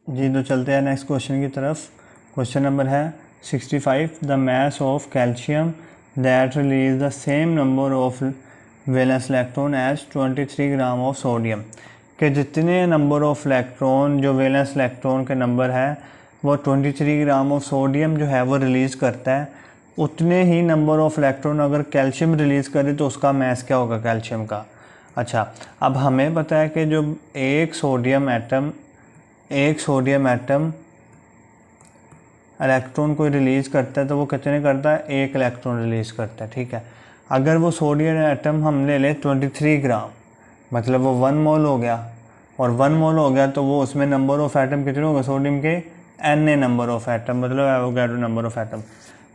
जी तो चलते हैं नेक्स्ट क्वेश्चन की तरफ। क्वेश्चन नंबर है 65। The mass of calcium that release the same number of valence electron as 23 gram of sodium. के जितने नंबर ऑफ इलेक्ट्रॉन जो वैलेंस इलेक्ट्रॉन के नंबर है वो 23 ग्राम ऑफ सोडियम जो है वो रिलीज़ करता है, उतने ही नंबर ऑफ इलेक्ट्रॉन अगर कैल्शियम रिलीज़ करे तो उसका मास क्या होगा कैल्शियम का। अच्छा, अब हमें पता है कि जो एक सोडियम एटम इलेक्ट्रॉन को रिलीज़ करता है तो वो कितने करता है, एक इलेक्ट्रॉन रिलीज़ करता है। ठीक है, अगर वो सोडियम एटम हम ले लें 23 ग्राम, मतलब वो 1 मोल हो गया, और 1 मोल हो गया तो वो उसमें नंबर ऑफ एटम कितने होगा सोडियम के, N A number of atom, मतलब एवोगाड्रो नंबर ऑफ एटम।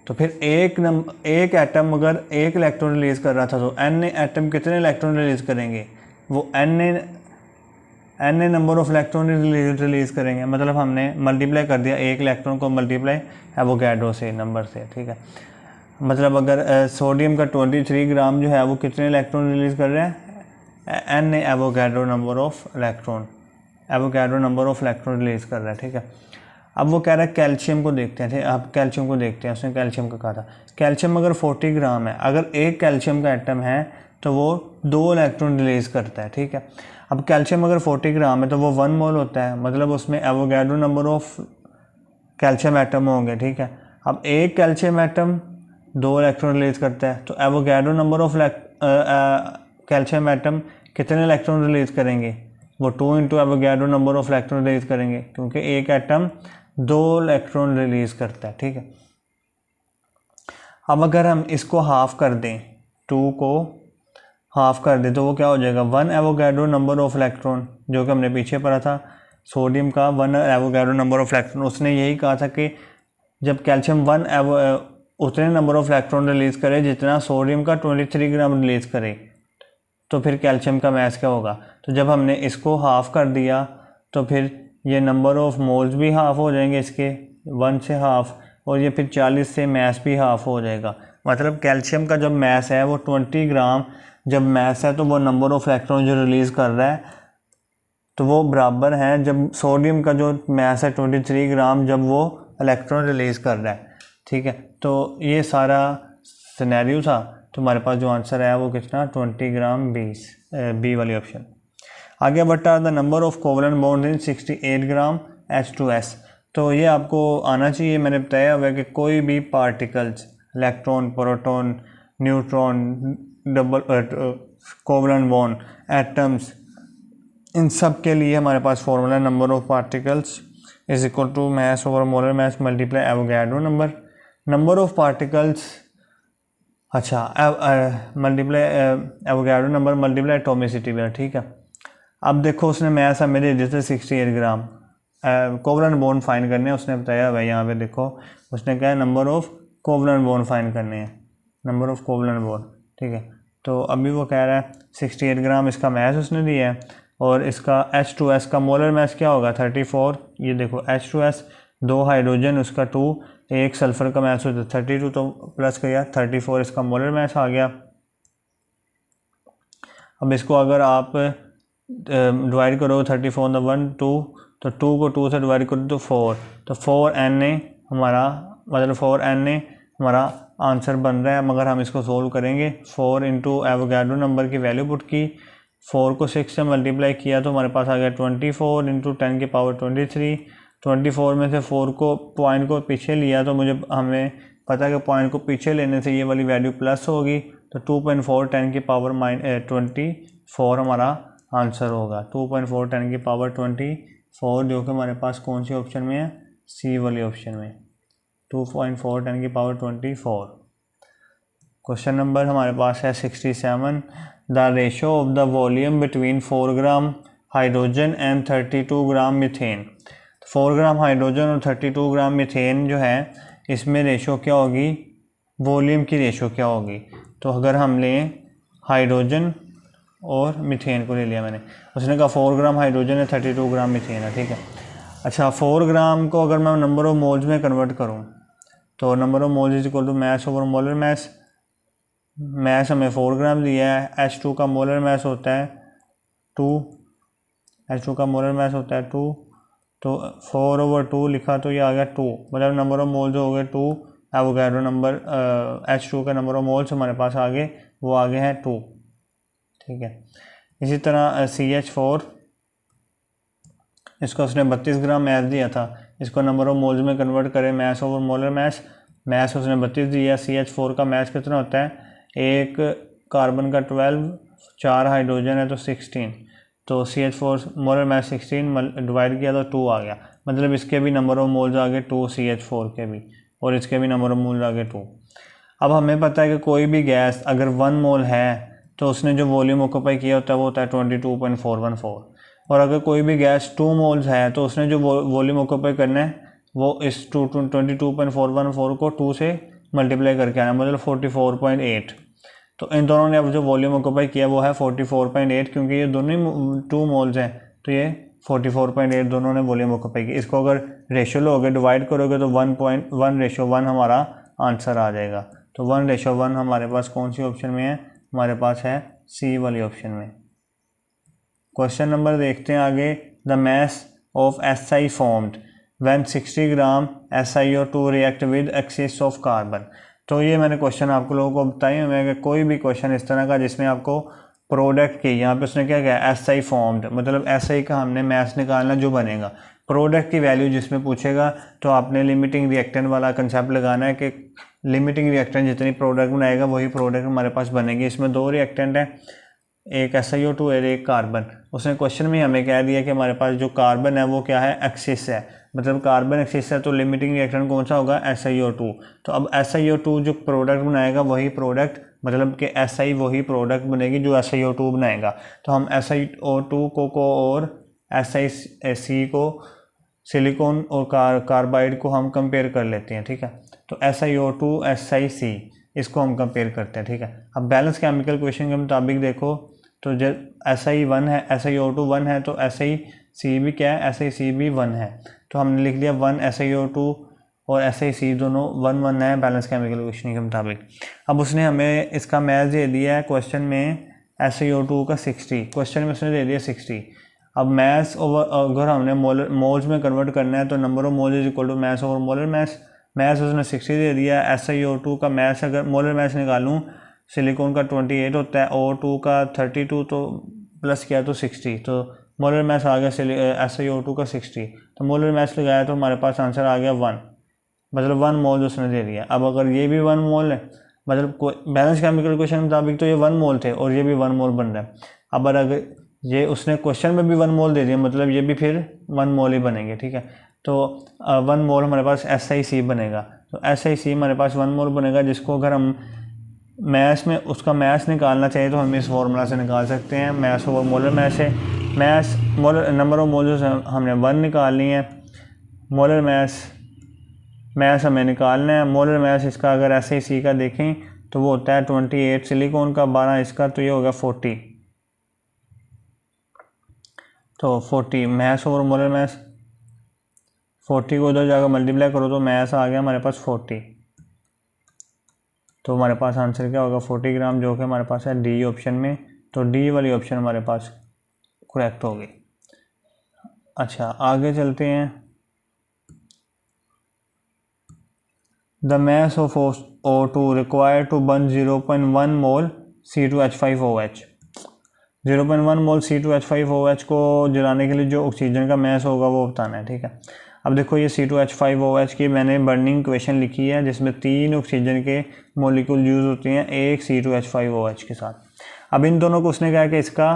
तो फिर एक एटम अगर एक इलेक्ट्रॉन रिलीज़ कर रहा था तो एन ए एटम कितने इलेक्ट्रॉन रिलीज़ करेंगे, वो N A number of electron release करेंगे। मतलब हमने मल्टीप्लाई कर दिया एक इलेक्ट्रॉन को, मल्टीप्लाई एवोगाड्रो से नंबर से। ठीक है, मतलब अगर सोडियम का 23 ग्राम जो है वो कितने इलेक्ट्रॉन रिलीज़ कर रहे हैं, N A Avogadro number of electron release कर रहा है। ठीक है, अब वो कह रहा है कैल्शियम को देखते हैं। अब कैल्शियम को देखते हैं, उसने कैल्शियम का कहा था। कैल्शियम अगर 40 ग्राम है, अगर एक कैल्शियम का एटम है तो वो 2 इलेक्ट्रॉन रिलीज़ करता है। ठीक है, अब कैल्शियम अगर 40 ग्राम है तो वो 1 मोल होता है, मतलब उसमें Avogadro number of calcium atom होंगे। ठीक है, अब एक कैल्शियम एटम 2 इलेक्ट्रॉन रिलीज करता है तो Avogadro number of calcium atom कितने इलेक्ट्रॉन रिलीज करेंगे, वो 2 into Avogadro number of electron release करेंगे, क्योंकि एक एटम 2 इलेक्ट्रॉन रिलीज करता है। ठीक है, अब अगर हम इसको हाफ कर दें, 2 को हाफ कर दें तो वो क्या हो जाएगा, 1 एवोगाड्रो नंबर ऑफ इलेक्ट्रॉन, जो कि हमने पीछे पढ़ा था सोडियम का 1 एवोगाड्रो नंबर ऑफ इलेक्ट्रॉन। उसने यही कहा था कि जब कैल्शियम उतने नंबर ऑफ इलेक्ट्रॉन रिलीज करे जितना सोडियम का 23 ग्राम रिलीज करे, तो फिर कैल्शियम का मास क्या होगा। तो जब हमने इसको हाफ कर दिया तो फिर ये नंबर ऑफ मोल्स भी हाफ हो जाएंगे इसके, 1 से हाफ, और ये फिर 40 से मास भी हाफ हो जाएगा। मतलब कैल्शियम का जब मास है वो 20 ग्राम जब मास है तो वो नंबर ऑफ इलेक्ट्रॉन जो रिलीज़ कर रहा है तो वो बराबर है जब सोडियम का जो मास है 23 ग्राम जब वो इलेक्ट्रॉन रिलीज़ कर रहा है। ठीक है, तो ये सारा सिनेरियो था, तो हमारे पास जो आंसर है वो कितना, 20 ग्राम 20, बी वाली ऑप्शन। आगे what are the number of covalent bonds in 68 gram H2S। तो ये आपको आना चाहिए, मैंने बताया हुआ है कि कोई भी particles, electron, proton, neutron, double covalent bond, atoms, इन सब के लिए हमारे पास formula number of particles is equal to mass over molar mass multiply Avogadro number of particles. अच्छा, multiply Avogadro number multiply atomicity में। ठीक है, अब देखो उसने मास हमें दे दिया था 68 ग्राम, कोवलेंट बॉन्ड फाइंड करने हैं, उसने बताया भाई यहाँ पे देखो, उसने कहा number of covalent bond find करने हैं, नंबर ऑफ कोवलेंट बॉन्ड। ठीक है, तो अभी वो कह रहा है 68 ग्राम इसका मास उसने दिया है, और इसका H2S का मोलर मास क्या होगा 34। ये देखो H2S 2 हाइड्रोजन उसका 2, एक सल्फर का मास होता है 32, तो प्लस किया 34 इसका मोलर मास आ गया। अब इसको अगर आप डिवाइड करो 34 1 2, तो 2 को 2 से डिवाइड करो तो 4, तो 4Na हमारा, मतलब 4Na हमारा आंसर बन रहा है। मगर हम इसको सोल्व करेंगे, 4 इंटू एवोगाड्रो नंबर की वैल्यू पुट की, 4 को 6 से मल्टीप्लाई किया तो हमारे पास आ गया 24 इंटू 10 की पावर 23। 24 में से 4 को पॉइंट को पीछे लिया तो हमें पता है कि पॉइंट को पीछे लेने से ये वाली वैल्यू प्लस होगी, तो 2.4 10 की पावर 24 हमारा आंसर होगा। 2.4 10 की पावर 24, जो कि हमारे पास कौन सी ऑप्शन में है, सी वाली ऑप्शन में, 2.4 10 की पावर 24। क्वेश्चन नंबर हमारे पास है 67। The ratio of the volume between 4 gram hydrogen and 32 gram methane. 4 gram hydrogen और 32 ग्राम मीथेन जो है, इसमें रेशो क्या होगी, वॉल्यूम की रेशो क्या होगी। तो अगर हम लें हाइड्रोजन और मीथेन को ले लिया मैंने, उसने कहा 4 ग्राम हाइड्रोजन है 32 ग्राम मीथेन है। ठीक है, अच्छा 4 ग्राम को अगर मैं नंबर ऑफ मोल्स में कन्वर्ट करूं तो number of moles is equal to mass over molar mass. Mass हमें 4 ग्राम दिया है, H2 का मोलर मास होता है 2, H2 का मोलर मास होता है 2, तो 4/2 लिखा तो ये आ गया 2, मतलब नंबर ऑफ मोल्स हो गए 2, एवोगैड्रो नंबर H2 का नंबर ऑफ मोल्स हमारे पास आगे वो आगे है 2, ठीक है। इसी तरह CH4, इसको उसने 32 ग्राम मैस दिया था, इसको नंबर ऑफ मोल्स में कन्वर्ट करें, mass over molar mass, mass उसने 32 दिया। CH4 का मैस कितना होता है, एक कार्बन का 12, 4 हाइड्रोजन है तो 16, तो CH4 मोलर मैस 16 डिवाइड किया तो 2 आ गया, मतलब इसके भी नंबर ऑफ मोल्स आ गए 2, CH4 के भी, और इसके भी नंबर ऑफ मोल्स आ गए 2। अब हमें पता है कि कोई भी गैस अगर 1 मोल है तो उसने जो वॉल्यूम ऑक्यूपाई किया होता है वो होता है 22.414, और अगर कोई भी गैस 2 मोल्स है तो उसने जो वॉल्यूम ऑक्यूपाई करना है वो इस 22.414 को 2 से मल्टीप्लाई करके आना, मतलब 44.8। तो इन दोनों ने अब जो वॉल्यूम ऑक्यूपाई किया वो है 44.8, क्योंकि ये दोनों ही 2 मोल्स हैं तो ये 44.8 दोनों ने वॉल्यूम ऑक्यूपाई की। इसको अगर रेशियो लोगे, डिवाइड करोगे तो 1:1 हमारा आंसर आ जाएगा। तो 1:1 हमारे पास कौन सी ऑप्शन में है, हमारे पास है सी वाली ऑप्शन में। क्वेश्चन नंबर देखते हैं आगे। The mass of SI formed when 60 gram SiO2 react with excess of carbon. तो ये मैंने क्वेश्चन आपको लोगों को बताया मैं कि कोई भी क्वेश्चन इस तरह का जिसमें आपको प्रोडक्ट की, यहाँ पे उसने क्या कहा SI फॉर्म्ड, मतलब SI का हमने मैस निकालना जो बनेगा, प्रोडक्ट की वैल्यू जिसमें पूछेगा तो आपने लिमिटिंग रिएक्टेंट वाला कंसेप्ट लगाना है कि लिमिटिंग रिएक्टेंट जितनी प्रोडक्ट बनाएगा वही प्रोडक्ट हमारे पास बनेगी। इसमें 2 रिएक्टेंट हैं, एक SiO2 और एक कार्बन। उसने क्वेश्चन में हमें कह दिया कि हमारे पास जो कार्बन है वो क्या है, एक्सिस है, मतलब कार्बन एक्सिस है, तो लिमिटिंग रिएक्टेंट कौन सा होगा, SiO2। तो अब SiO2 जो प्रोडक्ट बनाएगा वही प्रोडक्ट, मतलब कि SI वही प्रोडक्ट बनेगी जो SiO2 बनाएगा। तो हम SiO2 को और SiC को, सिलिकॉन और कार्बाइड को हम कंपेयर कर लेते हैं, ठीक है। तो SiO2 SiC इसको हम कंपेयर करते हैं, ठीक है। अब बैलेंस केमिकल इक्वेशन के मुताबिक देखो तो जब Si1 है, SiO2 1 है तो SiC भी क्या है, SiC भी 1 है, तो हमने लिख दिया 1 SiO2 और SiC दोनों 1 1 है बैलेंस केमिकल इक्वेशन के मुताबिक। अब उसने हमें इसका मैच दे दिया है क्वेश्चन में SiO2 का 60, क्वेश्चन में उसने दे दिया 60। अब मैस ओवर, अगर हमने मोल्स में कन्वर्ट करना है तो number of moles is equal to mass over molar mass. Mass उसने 60 दे दिया, SiO2 का मैस अगर मोलर मैस निकालूं, सिलिकॉन का 28 होता है, O2 का 32, तो प्लस किया तो 60, तो मोलर मैस आ गया SiO2 का 60, तो मोलर मैस लगाया तो हमारे पास आंसर आ गया 1, मतलब 1 मोल उसने दे दिया। अब अगर ये भी 1 मोल है, मतलब बैलेंस केमिकल इक्वेशन के मुताबिक तो ये 1 मोल थे और ये भी 1 मोल बन रहा है। अब अगर ये उसने क्वेश्चन में भी 1 मोल दे दिया, मतलब ये भी फिर 1 मोल ही बनेंगे, ठीक है। तो 1 मोल हमारे पास SiC बनेगा, तो SiC हमारे पास 1 मोल बनेगा, जिसको अगर हम मैस में उसका मैस निकालना चाहिए तो हम इस फॉर्मूला से निकाल सकते हैं, मैस ओवर मोलर मैस है। Mass molar number of moles हमने 1 निकालनी है, मोलर मैस हमें निकालना है। मोलर मैस इसका अगर SiC का देखें तो वो होता है 28, सिलिकॉन का 12 इसका, तो ये होगा 40, तो 40 मैस ओवर मोलर मैस, 40 को उधर जाकर मल्टीप्लाई करो तो मैस आ गया हमारे पास 40, तो हमारे पास आंसर क्या होगा 40 ग्राम, जो कि हमारे पास है डी ऑप्शन में। तो डी वाली ऑप्शन हमारे पास करेक्ट होगी। अच्छा आगे चलते हैं। The mass of O2 required to burn 0.1 mole C2H5OH। 0.1 mole C2H5OH को जलाने के लिए जो ऑक्सीजन का मैस होगा वो बताना है, ठीक है। अब देखो ये C2H5OH की मैंने बर्निंग इक्वेशन लिखी है जिसमें 3 ऑक्सीजन के मॉलिक्यूल यूज़ होते हैं एक C2H5OH के साथ। अब इन दोनों को उसने कहा कि इसका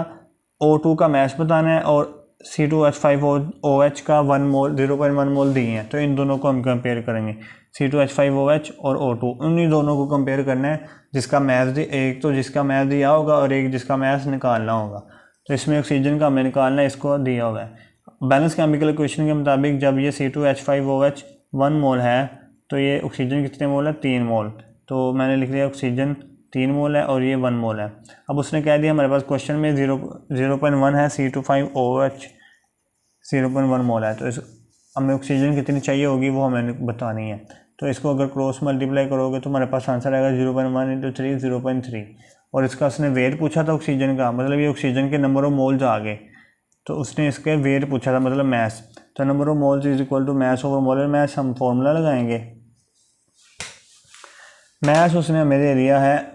O2 का मैस बताना है और C2H5OH का 1 मोल 0.1 मोल दिए हैं, तो इन दोनों को हम कंपेयर करेंगे, C2H5OH और O2, उन्हीं दोनों को कंपेयर करना है जिसका मैस एक तो जिसका मैस दिया होगा और एक जिसका मैस निकालना होगा। तो इसमें ऑक्सीजन का हमें निकालना है, इसको दिया हुआ है। बैलेंस केमिकल इक्वेशन के मुताबिक जब ये C2H5OH 1 मोल है तो ये ऑक्सीजन कितने मोल है, 3 मोल, तो मैंने लिख दिया ऑक्सीजन 3 मोल है और ये 1 मोल है। अब उसने कह दिया हमारे पास क्वेश्चन में 0.1 है C2H5OH 0.1 मोल है, तो इस हमें ऑक्सीजन कितनी चाहिए होगी वो हमें बतानी है। तो इसको अगर क्रॉस मल्टीप्लाई करोगे तो हमारे पास आंसर आएगा 0.1 × 3 0.3, और इसका उसने वेट पूछा था ऑक्सीजन का, मतलब ये ऑक्सीजन के नंबर ऑफ मोल्स आ गए, तो उसने इसके वेट पूछा था मतलब मैस। तो number of moles is equal to mass over molar mass, हम फॉर्मूला लगाएंगे। मास उसने हमें दे दिया है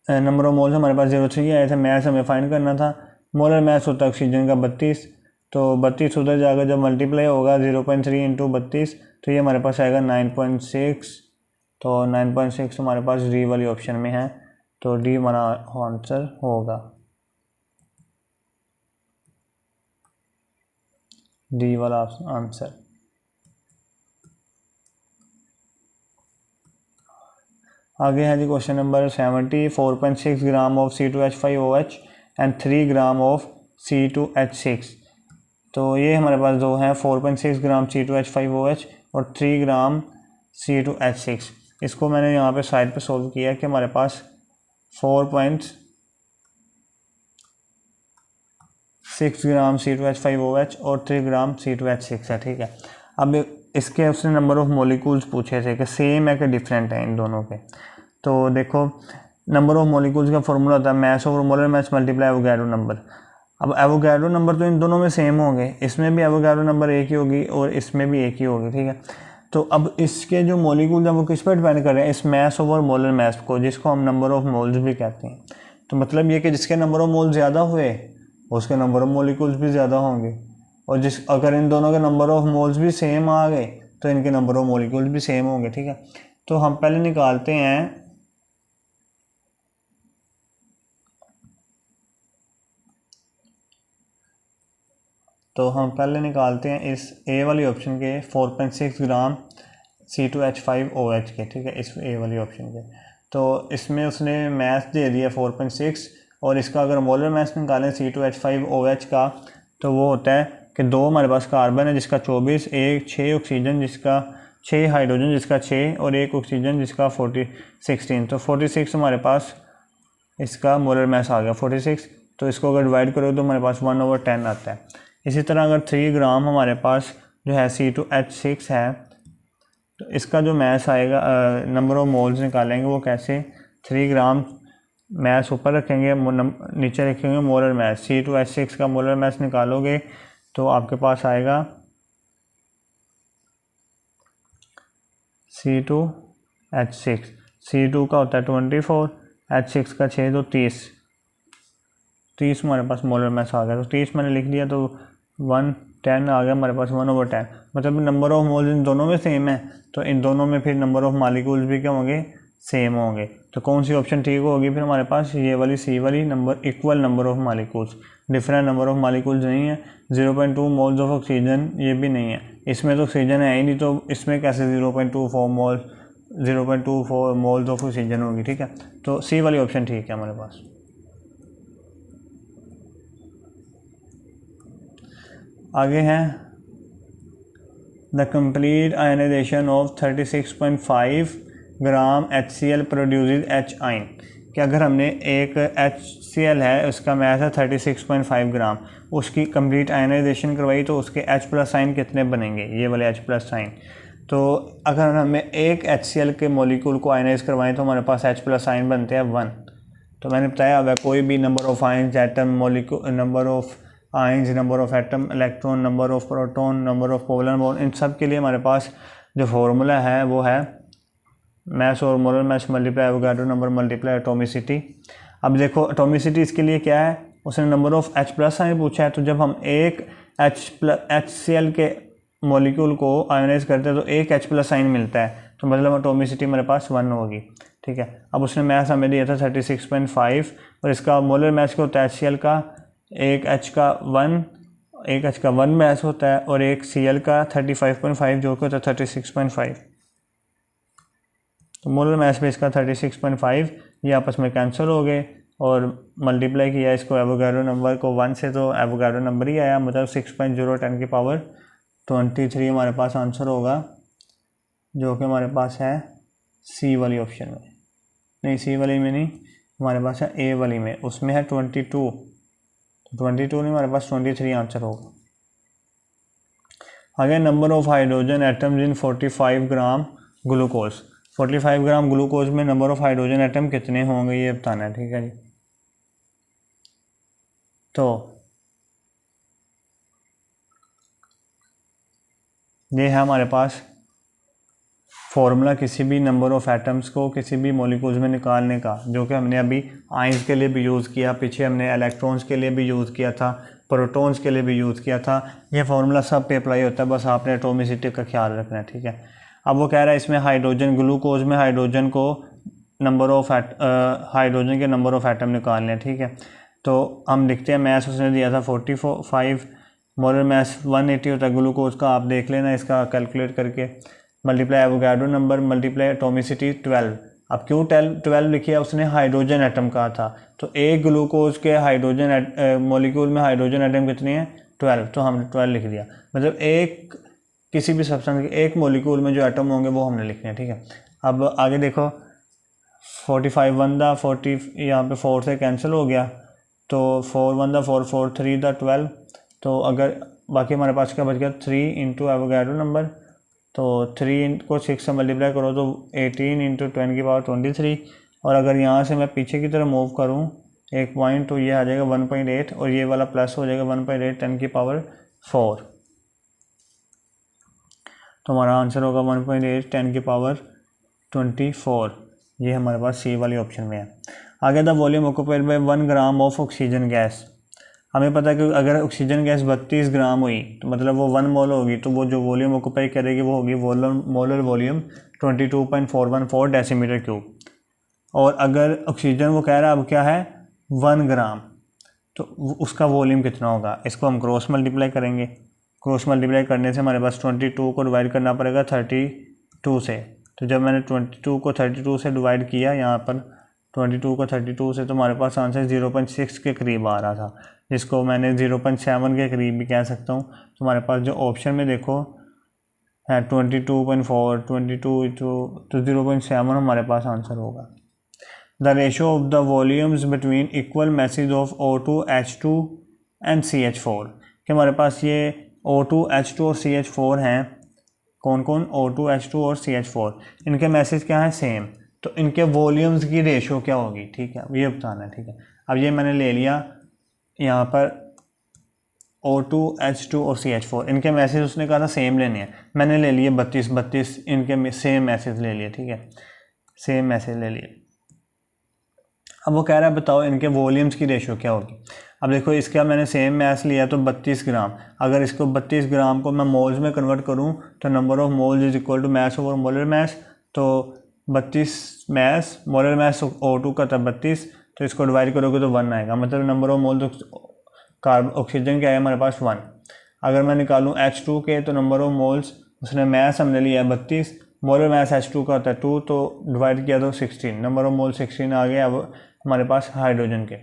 नंबर ऑफ मोल्स हमारे पास 0.3 आए थे, मास हमें फाइंड करना था। मोलर मास होता है ऑक्सीजन का 32, तो 32 उधर जाकर जब मल्टीप्लाई होगा 0.3 इंटू 32 तो ये हमारे पास आएगा 9.6। तो 9.6 हमारे पास डी वाली ऑप्शन में है, तो डी हमारा आंसर होगा, डी वाला आंसर। आगे है जी question number 70, 4.6 gram of C2H5OH and 3 gram of C2H6। तो ये हमारे पास जो है 4.6 ग्राम C2H5OH और 3 ग्राम C2H6। इसको मैंने यहाँ पे साइड पे सोल्व किया कि हमारे पास 4.6 ग्राम C2H5OH और 3 ग्राम C2H6 है, ठीक है। अब इसके उसने नंबर ऑफ मॉलिक्यूल्स पूछे थे कि सेम है कि डिफरेंट है इन दोनों के। तो देखो नंबर ऑफ मॉलिक्यूल्स का फॉर्मूला होता है मास over molar mass multiply Avogadro number. अब एवोगाड्रो नंबर तो इन दोनों में सेम होंगे, इसमें भी एवोगाड्रो नंबर एक ही होगी और इसमें भी एक ही होगी, ठीक है। तो अब इसके जो मॉलिक्यूल हैं वो किस पर डिपेंड कर रहे हैं, इस मास ओवर मोलर मास को, जिसको हम नंबर ऑफ मोल्स भी कहते हैं। तो मतलब ये कि जिसके नंबर ऑफ मोल्स ज़्यादा हुए उसके नंबर ऑफ मॉलिक्यूल्स भी ज़्यादा होंगे, और अगर इन दोनों के नंबर ऑफ मोल्स भी सेम आ गए तो इनके नंबर ऑफ मॉलिक्यूल्स भी सेम होंगे, ठीक है। तो हम पहले निकालते हैं इस ए वाली ऑप्शन के 4.6 ग्राम C2H5OH के, ठीक है, इस ए वाली ऑप्शन के। तो इसमें उसने मास दे दिया 4.6 और इसका अगर मोलर मास निकालें C2H5OH का तो वो होता है कि 2 हमारे पास कार्बन है जिसका 24, एक 6 ऑक्सीजन जिसका 6 हाइड्रोजन जिसका 6 और एक ऑक्सीजन जिसका 16। तो 46 हमारे पास इसका मोलर मास आ गया 46। तो इसको अगर डिवाइड करो तो हमारे पास 1/10 आता है। इसी तरह अगर 3 ग्राम हमारे पास जो है C2H6 है तो इसका जो मास आएगा, नंबर ऑफ मोल्स निकालेंगे वो कैसे, 3 ग्राम मास ऊपर रखेंगे, नीचे रखेंगे मोलर मास। C2H6 का मोलर मास निकालोगे तो आपके पास आएगा C2H6, C2 का होता है 24, H6 का 6 तो 30 हमारे पास मोलर मास आ गया। तो 30 मैंने लिख दिया तो 110 आ गया हमारे पास 1/10। मतलब नंबर ऑफ मोल्स इन दोनों में सेम है तो इन दोनों में फिर नंबर ऑफ मालिक्यूल्स भी क्या होंगे, सेम होंगे। तो कौन सी ऑप्शन ठीक होगी फिर हमारे पास, ये वाली सी वाली, number equal number of molecules, different number of molecules नहीं है। 0.2 मोल्स ऑफ ऑक्सीजन ये भी नहीं है, इसमें तो ऑक्सीजन है ही नहीं, तो इसमें कैसे 0.24 मोल्स ऑफ ऑक्सीजन होगी, ठीक है। तो सी वाली ऑप्शन ठीक है हमारे पास। आगे हैं the complete ionization of 36.5 gram HCl produces H ion, कि अगर हमने एक HCl है उसका मास है 36.5 ग्राम, उसकी कंप्लीट आयनाइजेशन करवाई तो उसके H+ आयन कितने बनेंगे, ये वाले H+ आयन। तो अगर हमें एक HCl के मॉलिक्यूल को आयनाइज करवाएं तो हमारे पास H+ आयन बनते हैं 1। तो मैंने बताया अब कोई भी number of ions, atom, molecule, number of ions, number of atom, electron, number of proton, number of covalent bond, इन सब के लिए हमारे पास जो फॉर्मूला है वो है मास और molar mass multiply Avogadro number multiply atomicity. अब देखो एटॉमिसिटी इसके लिए क्या है, उसने नंबर ऑफ H+ आयन पूछा है, तो जब हम एक HCl के मॉलिक्यूल को आयनाइज करते हैं तो एक H+ आयन मिलता है, तो मतलब एटॉमिसिटी हमारे पास 1 होगी, ठीक है। अब उसने मास हमें दिया था 36.5 और इसका मोलर मास क्या होता है HCl का, एक H का 1 मास होता है और एक Cl का 35.5 जो कि होता है 36.5। तो मोलर मास में इसका 36.5 ये आपस में कैंसिल हो गए और मल्टीप्लाई किया इसको एवोगाड्रो नंबर को 1 से, तो एवोगाड्रो नंबर ही आया, मतलब 6.010 की पावर 23 हमारे पास आंसर होगा, जो कि हमारे पास है सी वाली ऑप्शन में। नहीं, सी वाली में नहीं, हमारे पास है ए वाली में, उसमें है 22 नहीं, हमारे पास 23 आंसर होगा। आगे number of hydrogen atoms in 45 gram glucose, 45 gram glucose में नंबर ऑफ हाइड्रोजन एटम कितने होंगे ये बताना है, ठीक है जी। तो ये है हमारे पास फॉर्मूला किसी भी नंबर ऑफ़ एटम्स को किसी भी मॉलिक्यूल्स में निकालने का, जो कि हमने अभी आयंस के लिए भी यूज़ किया, पीछे हमने इलेक्ट्रॉन्स के लिए भी यूज़ किया था, प्रोटॉन्स के लिए भी यूज़ किया था। ये फार्मूला सब पे अप्लाई होता है, बस आपने एटॉमिसिटी का ख्याल रखना है, ठीक है। अब वो कह रहा है इसमें हाइड्रोजन, ग्लूकोज में हाइड्रोजन को हाइड्रोजन के नंबर ऑफ़ एटम निकालने हैं, ठीक है। तो हम लिखते हैं मैथ उसने दिया था 45, मोलर मैथ 180 होता है ग्लूकोज का, आप देख लेना इसका कैलकुलेट करके, multiply Avogadro number multiply atomicity 12। अब क्यों 12 लिखी है, उसने हाइड्रोजन एटम कहा था, तो एक ग्लूकोज के हाइड्रोजन मॉलिक्यूल में हाइड्रोजन एटम कितने हैं 12, तो हमने 12 लिख दिया। मतलब एक किसी भी सब्सटेंस के एक मॉलिक्यूल में जो एटम होंगे वो हमने लिखने हैं, ठीक है। अब आगे देखो 45 वन दा 40, यहाँ पे 4 से कैंसिल हो गया, तो 4 वन दा 4, 4 3 दा 12, तो अगर बाकी हमारे पास क्या बच गया 3 इंटू एवोगाड्रो नंबर, तो 3 को 6 से मल्टीप्लाई करो तो 18 इंटू 10 की पावर 23, और अगर यहाँ से मैं पीछे की तरफ मूव करूँ एक पॉइंट, तो ये आ जाएगा 1.8 और ये वाला प्लस हो जाएगा 1.8 10 की पावर 4, तो हमारा आंसर होगा 1.8 10 की पावर 24। ये हमारे पास सी वाली ऑप्शन में है। आगे the volume occupied by 1 gram of oxygen gas. हमें पता है कि अगर ऑक्सीजन गैस 32 ग्राम हुई तो मतलब वो 1 मोल होगी, तो वो जो वॉल्यूम ऑक्यूपाई करेगी वो होगी मोलर वॉल्यूम 22.414 डेसीमीटर क्यूब। और अगर ऑक्सीजन वो कह रहा है अब क्या है 1 ग्राम, तो उसका वॉल्यूम कितना होगा, इसको हम क्रॉस मल्टीप्लाई करेंगे। क्रॉस मल्टीप्लाई करने से हमारे पास 22 को डिवाइड करना पड़ेगा 32 से, तो जब मैंने 22 को 32 से डिवाइड किया यहाँ पर 22 को 32 से, तो हमारे पास आंसर 0.6 के करीब आ रहा था, जिसको मैंने 0.7 के करीब भी कह सकता हूँ। तो हमारे पास जो ऑप्शन में देखो है 22.4, 22 तो 0.7 हमारे पास आंसर होगा। The ratio of the volumes between equal message of O2 H2 and CH4, कि हमारे पास ये O2 H2 और CH4 हैं, कौन कौन O2 H2 और CH4, इनके मैसेज क्या है सेम, तो इनके वॉल्यूम्स की रेशो क्या होगी, ठीक है, ये बताना है, ठीक है। अब ये मैंने ले लिया यहाँ पर O2 H2 और CH4, इनके मैसेज उसने कहा था सेम लेने हैं, मैंने ले लिए 32 इनके सेम मैसेज ले लिए, ठीक है, सेम मैसेज ले लिए। अब वो कह रहा है बताओ इनके वॉल्यूम्स की रेशो क्या होगी। अब देखो इसका मैंने सेम मैथ लिया तो 32 ग्राम, अगर इसको 32 ग्राम को मैं मोल्स में कन्वर्ट करूं तो number of moles is equal to mass over molar mass, तो 32 मैथ मोलर मैथ O2 का था 32, तो इसको डिवाइड करोगे तो 1 आएगा, मतलब नंबर ऑफ मोल्स ऑक्सीजन क्या है हमारे पास 1। अगर मैं निकालूँ H2 के तो नंबर ऑफ मोल्स, उसने मैथ हमने लिया है 32, मोलर मैथ H2 का होता है 2, तो डिवाइड किया तो 16, नंबर ऑफ मोल 16 आ गया अब हमारे पास हाइड्रोजन के।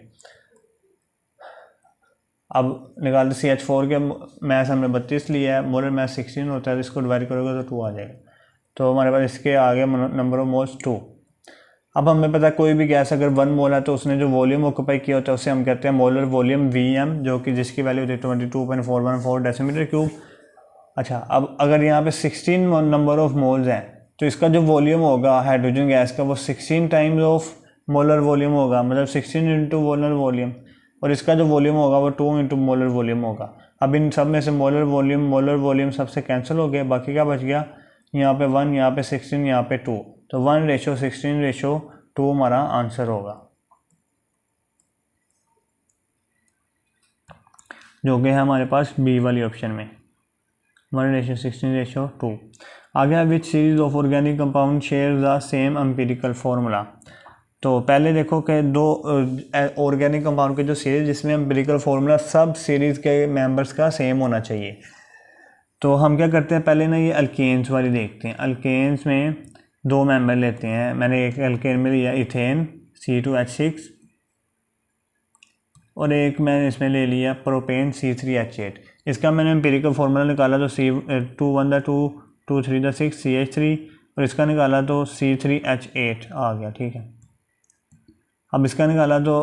अब निकालते CH4 के मैथ हमने 32 लिया है, मोलर मैथ 16 होता है, तो इसको डिवाइड करोगे तो 2 आ जाएगा, तो हमारे पास इसके आगे नंबर ऑफ मोल्स 2। अब हमें पता है कोई भी गैस अगर 1 मोल है तो उसने जो वॉल्यूम ऑक्यूपाई किया होता है उसे हम कहते हैं मोलर वॉल्यूम VM, जो कि जिसकी वैल्यू होती है 22.414 डेसीमीटर क्यूब। अच्छा, अब अगर यहाँ पे 16 नंबर ऑफ मोल्स हैं तो इसका जो वॉल्यूम होगा हाइड्रोजन गैस का वो 16 टाइम्स ऑफ मोलर वॉल्यूम होगा, मतलब 16 इंटू मोलर वॉल्यूम, और इसका जो वॉल्यूम होगा वो 2 इंटू मोलर वॉल्यूम होगा। अब इन सब में से मोलर वॉल्यूम सबसे कैंसिल हो गए, बाकी क्या बच गया, यहाँ पे 1, यहाँ पे 16, यहाँ पे 2, तो 1:16:2 हमारा आंसर होगा, जो कि है हमारे पास बी वाली ऑप्शन में 1:16:2। आगे which series of organic compound share the same empirical formula. तो पहले देखो कि दो ऑर्गेनिक कंपाउंड के जो सीरीज जिसमें एम्पिरिकल फार्मूला सब सीरीज के मेंबर्स का सेम होना चाहिए। तो हम क्या करते हैं पहले ना ये अल्केन्स वाली देखते हैं। अल्केन्स में 2 मेंबर लेते हैं, मैंने एक अल्केन में लिया इथेन C2H6 और एक मैंने इसमें ले लिया प्रोपेन C3H8। इसका मैंने एम्पिरिकल फार्मूला निकाला तो C2 2 3 6 CH3 और इसका निकाला तो C3H8 आ गया, ठीक है। अब इसका निकाला तो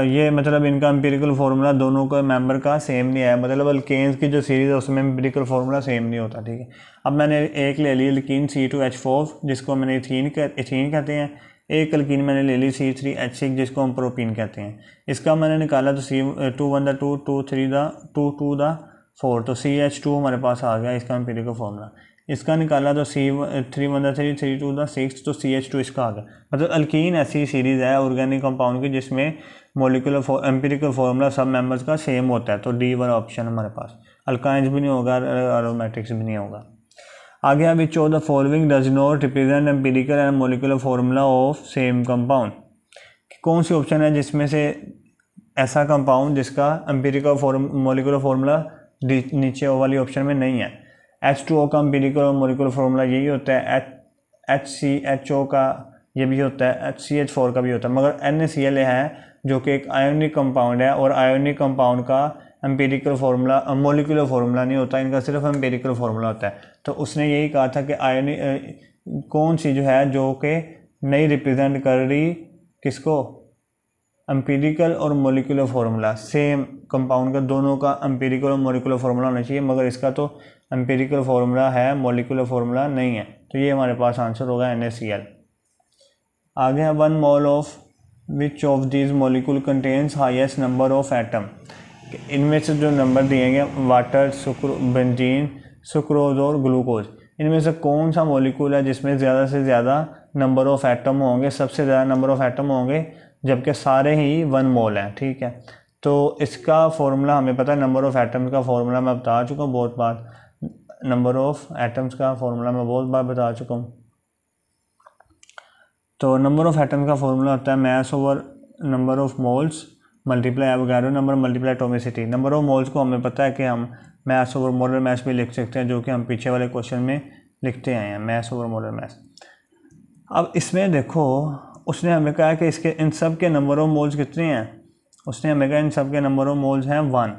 ये मतलब इनका एम्पिरिकल फार्मूला दोनों का मेंबर का सेम नहीं आया, मतलब अल्केन्स की जो सीरीज़ है उसमें एम्पिरिकल फार्मूला सेम नहीं होता, ठीक है। अब मैंने एक ले ली अल्कीन C2H4 जिसको मैंने इथीन कहते हैं, एक अल्कीन मैंने ले ली C3H6 जिसको हम प्रोपीन कहते हैं। इसका मैंने निकाला तो 2 1 2 2 3 2 2 4, तो CH2 हमारे पास आ गया इसका एम्पिरिकल फार्मूला। इसका निकाला तो C3 3 2 6, तो CH2 इसका आ गया। मतलब अल्कीन ऐसी सीरीज़ है ऑर्गेनिक कंपाउंड की जिसमें मॉलिक्यूलर एम्पिरिकल फार्मूला सब मेंबर्स का सेम होता है, तो डी वाला ऑप्शन हमारे पास। अल्काइंस भी नहीं होगा, एरोमेटिक्स भी नहीं होगा। आगे अभी 14 following does not represent empirical and molecular formula of same compound. कौन सी ऑप्शन है जिसमें से ऐसा कंपाउंड जिसका एम्पिरिकल मॉलिक्यूलर फार्मूला नीचे वाली ऑप्शन में नहीं है। H2O का एम्पिरिकल और मॉलिक्यूलर फार्मूला यही होता है, HCHO का ये भी होता है, HCH4 का भी होता है, मगर NaCl है जो कि एक आयोनिक कंपाउंड है, और आयोनिक कंपाउंड का एम्पिरिकल फार्मूला मॉलिक्यूलर फार्मूला नहीं होता, इनका सिर्फ एम्पिरिकल फार्मूला होता है। तो उसने यही कहा था कि आयोनिक कौन सी जो है जो कि नहीं रिप्रेजेंट कर रही किसको, एम्पिरिकल और मॉलिक्यूलर फार्मूला सेम कंपाउंड का, दोनों का एम्पिरिकल और मॉलिक्यूलर फार्मूला होना चाहिए, मगर इसका तो एम्पिरिकल फार्मूला है, मॉलिक्यूलर फार्मूला नहीं है, तो ये हमारे पास आंसर होगा NaCl। आगे है 1 mole of which of these molecule contains highest number of atom. इनमें से जो नंबर दिए गए वाटर, बेंजीन, सुक्रोज और ग्लूकोज, इनमें से कौन सा मॉलिक्यूल है जिसमें ज़्यादा से ज़्यादा नंबर ऑफ एटम होंगे, सबसे ज़्यादा नंबर ऑफ एटम होंगे, जबकि सारे ही 1 मोल हैं। ठीक है, तो इसका फॉर्मूला हमें पता है, नंबर ऑफ एटम्स का फॉर्मूला मैं बता चुका हूँ बहुत बार, नंबर ऑफ एटम्स का फॉर्मूला मैं बहुत बार बता चुका हूँ। तो नंबर ऑफ एटम्स का फॉर्मूला होता है मास over number of moles multiply Avogadro number multiply atomicity. Number of moles को हमें पता है कि हम मास ओवर मोलर मास भी लिख सकते हैं, जो कि हम पीछे वाले क्वेश्चन में लिखते आए हैं, मास ओवर मोलर मास। अब इसमें देखो उसने हमें कहा कि इसके इन सब के नंबर ऑफ मोल्स कितने हैं, उसने हमें कहा इन सब के नंबर ऑफ मोल्स हैं 1।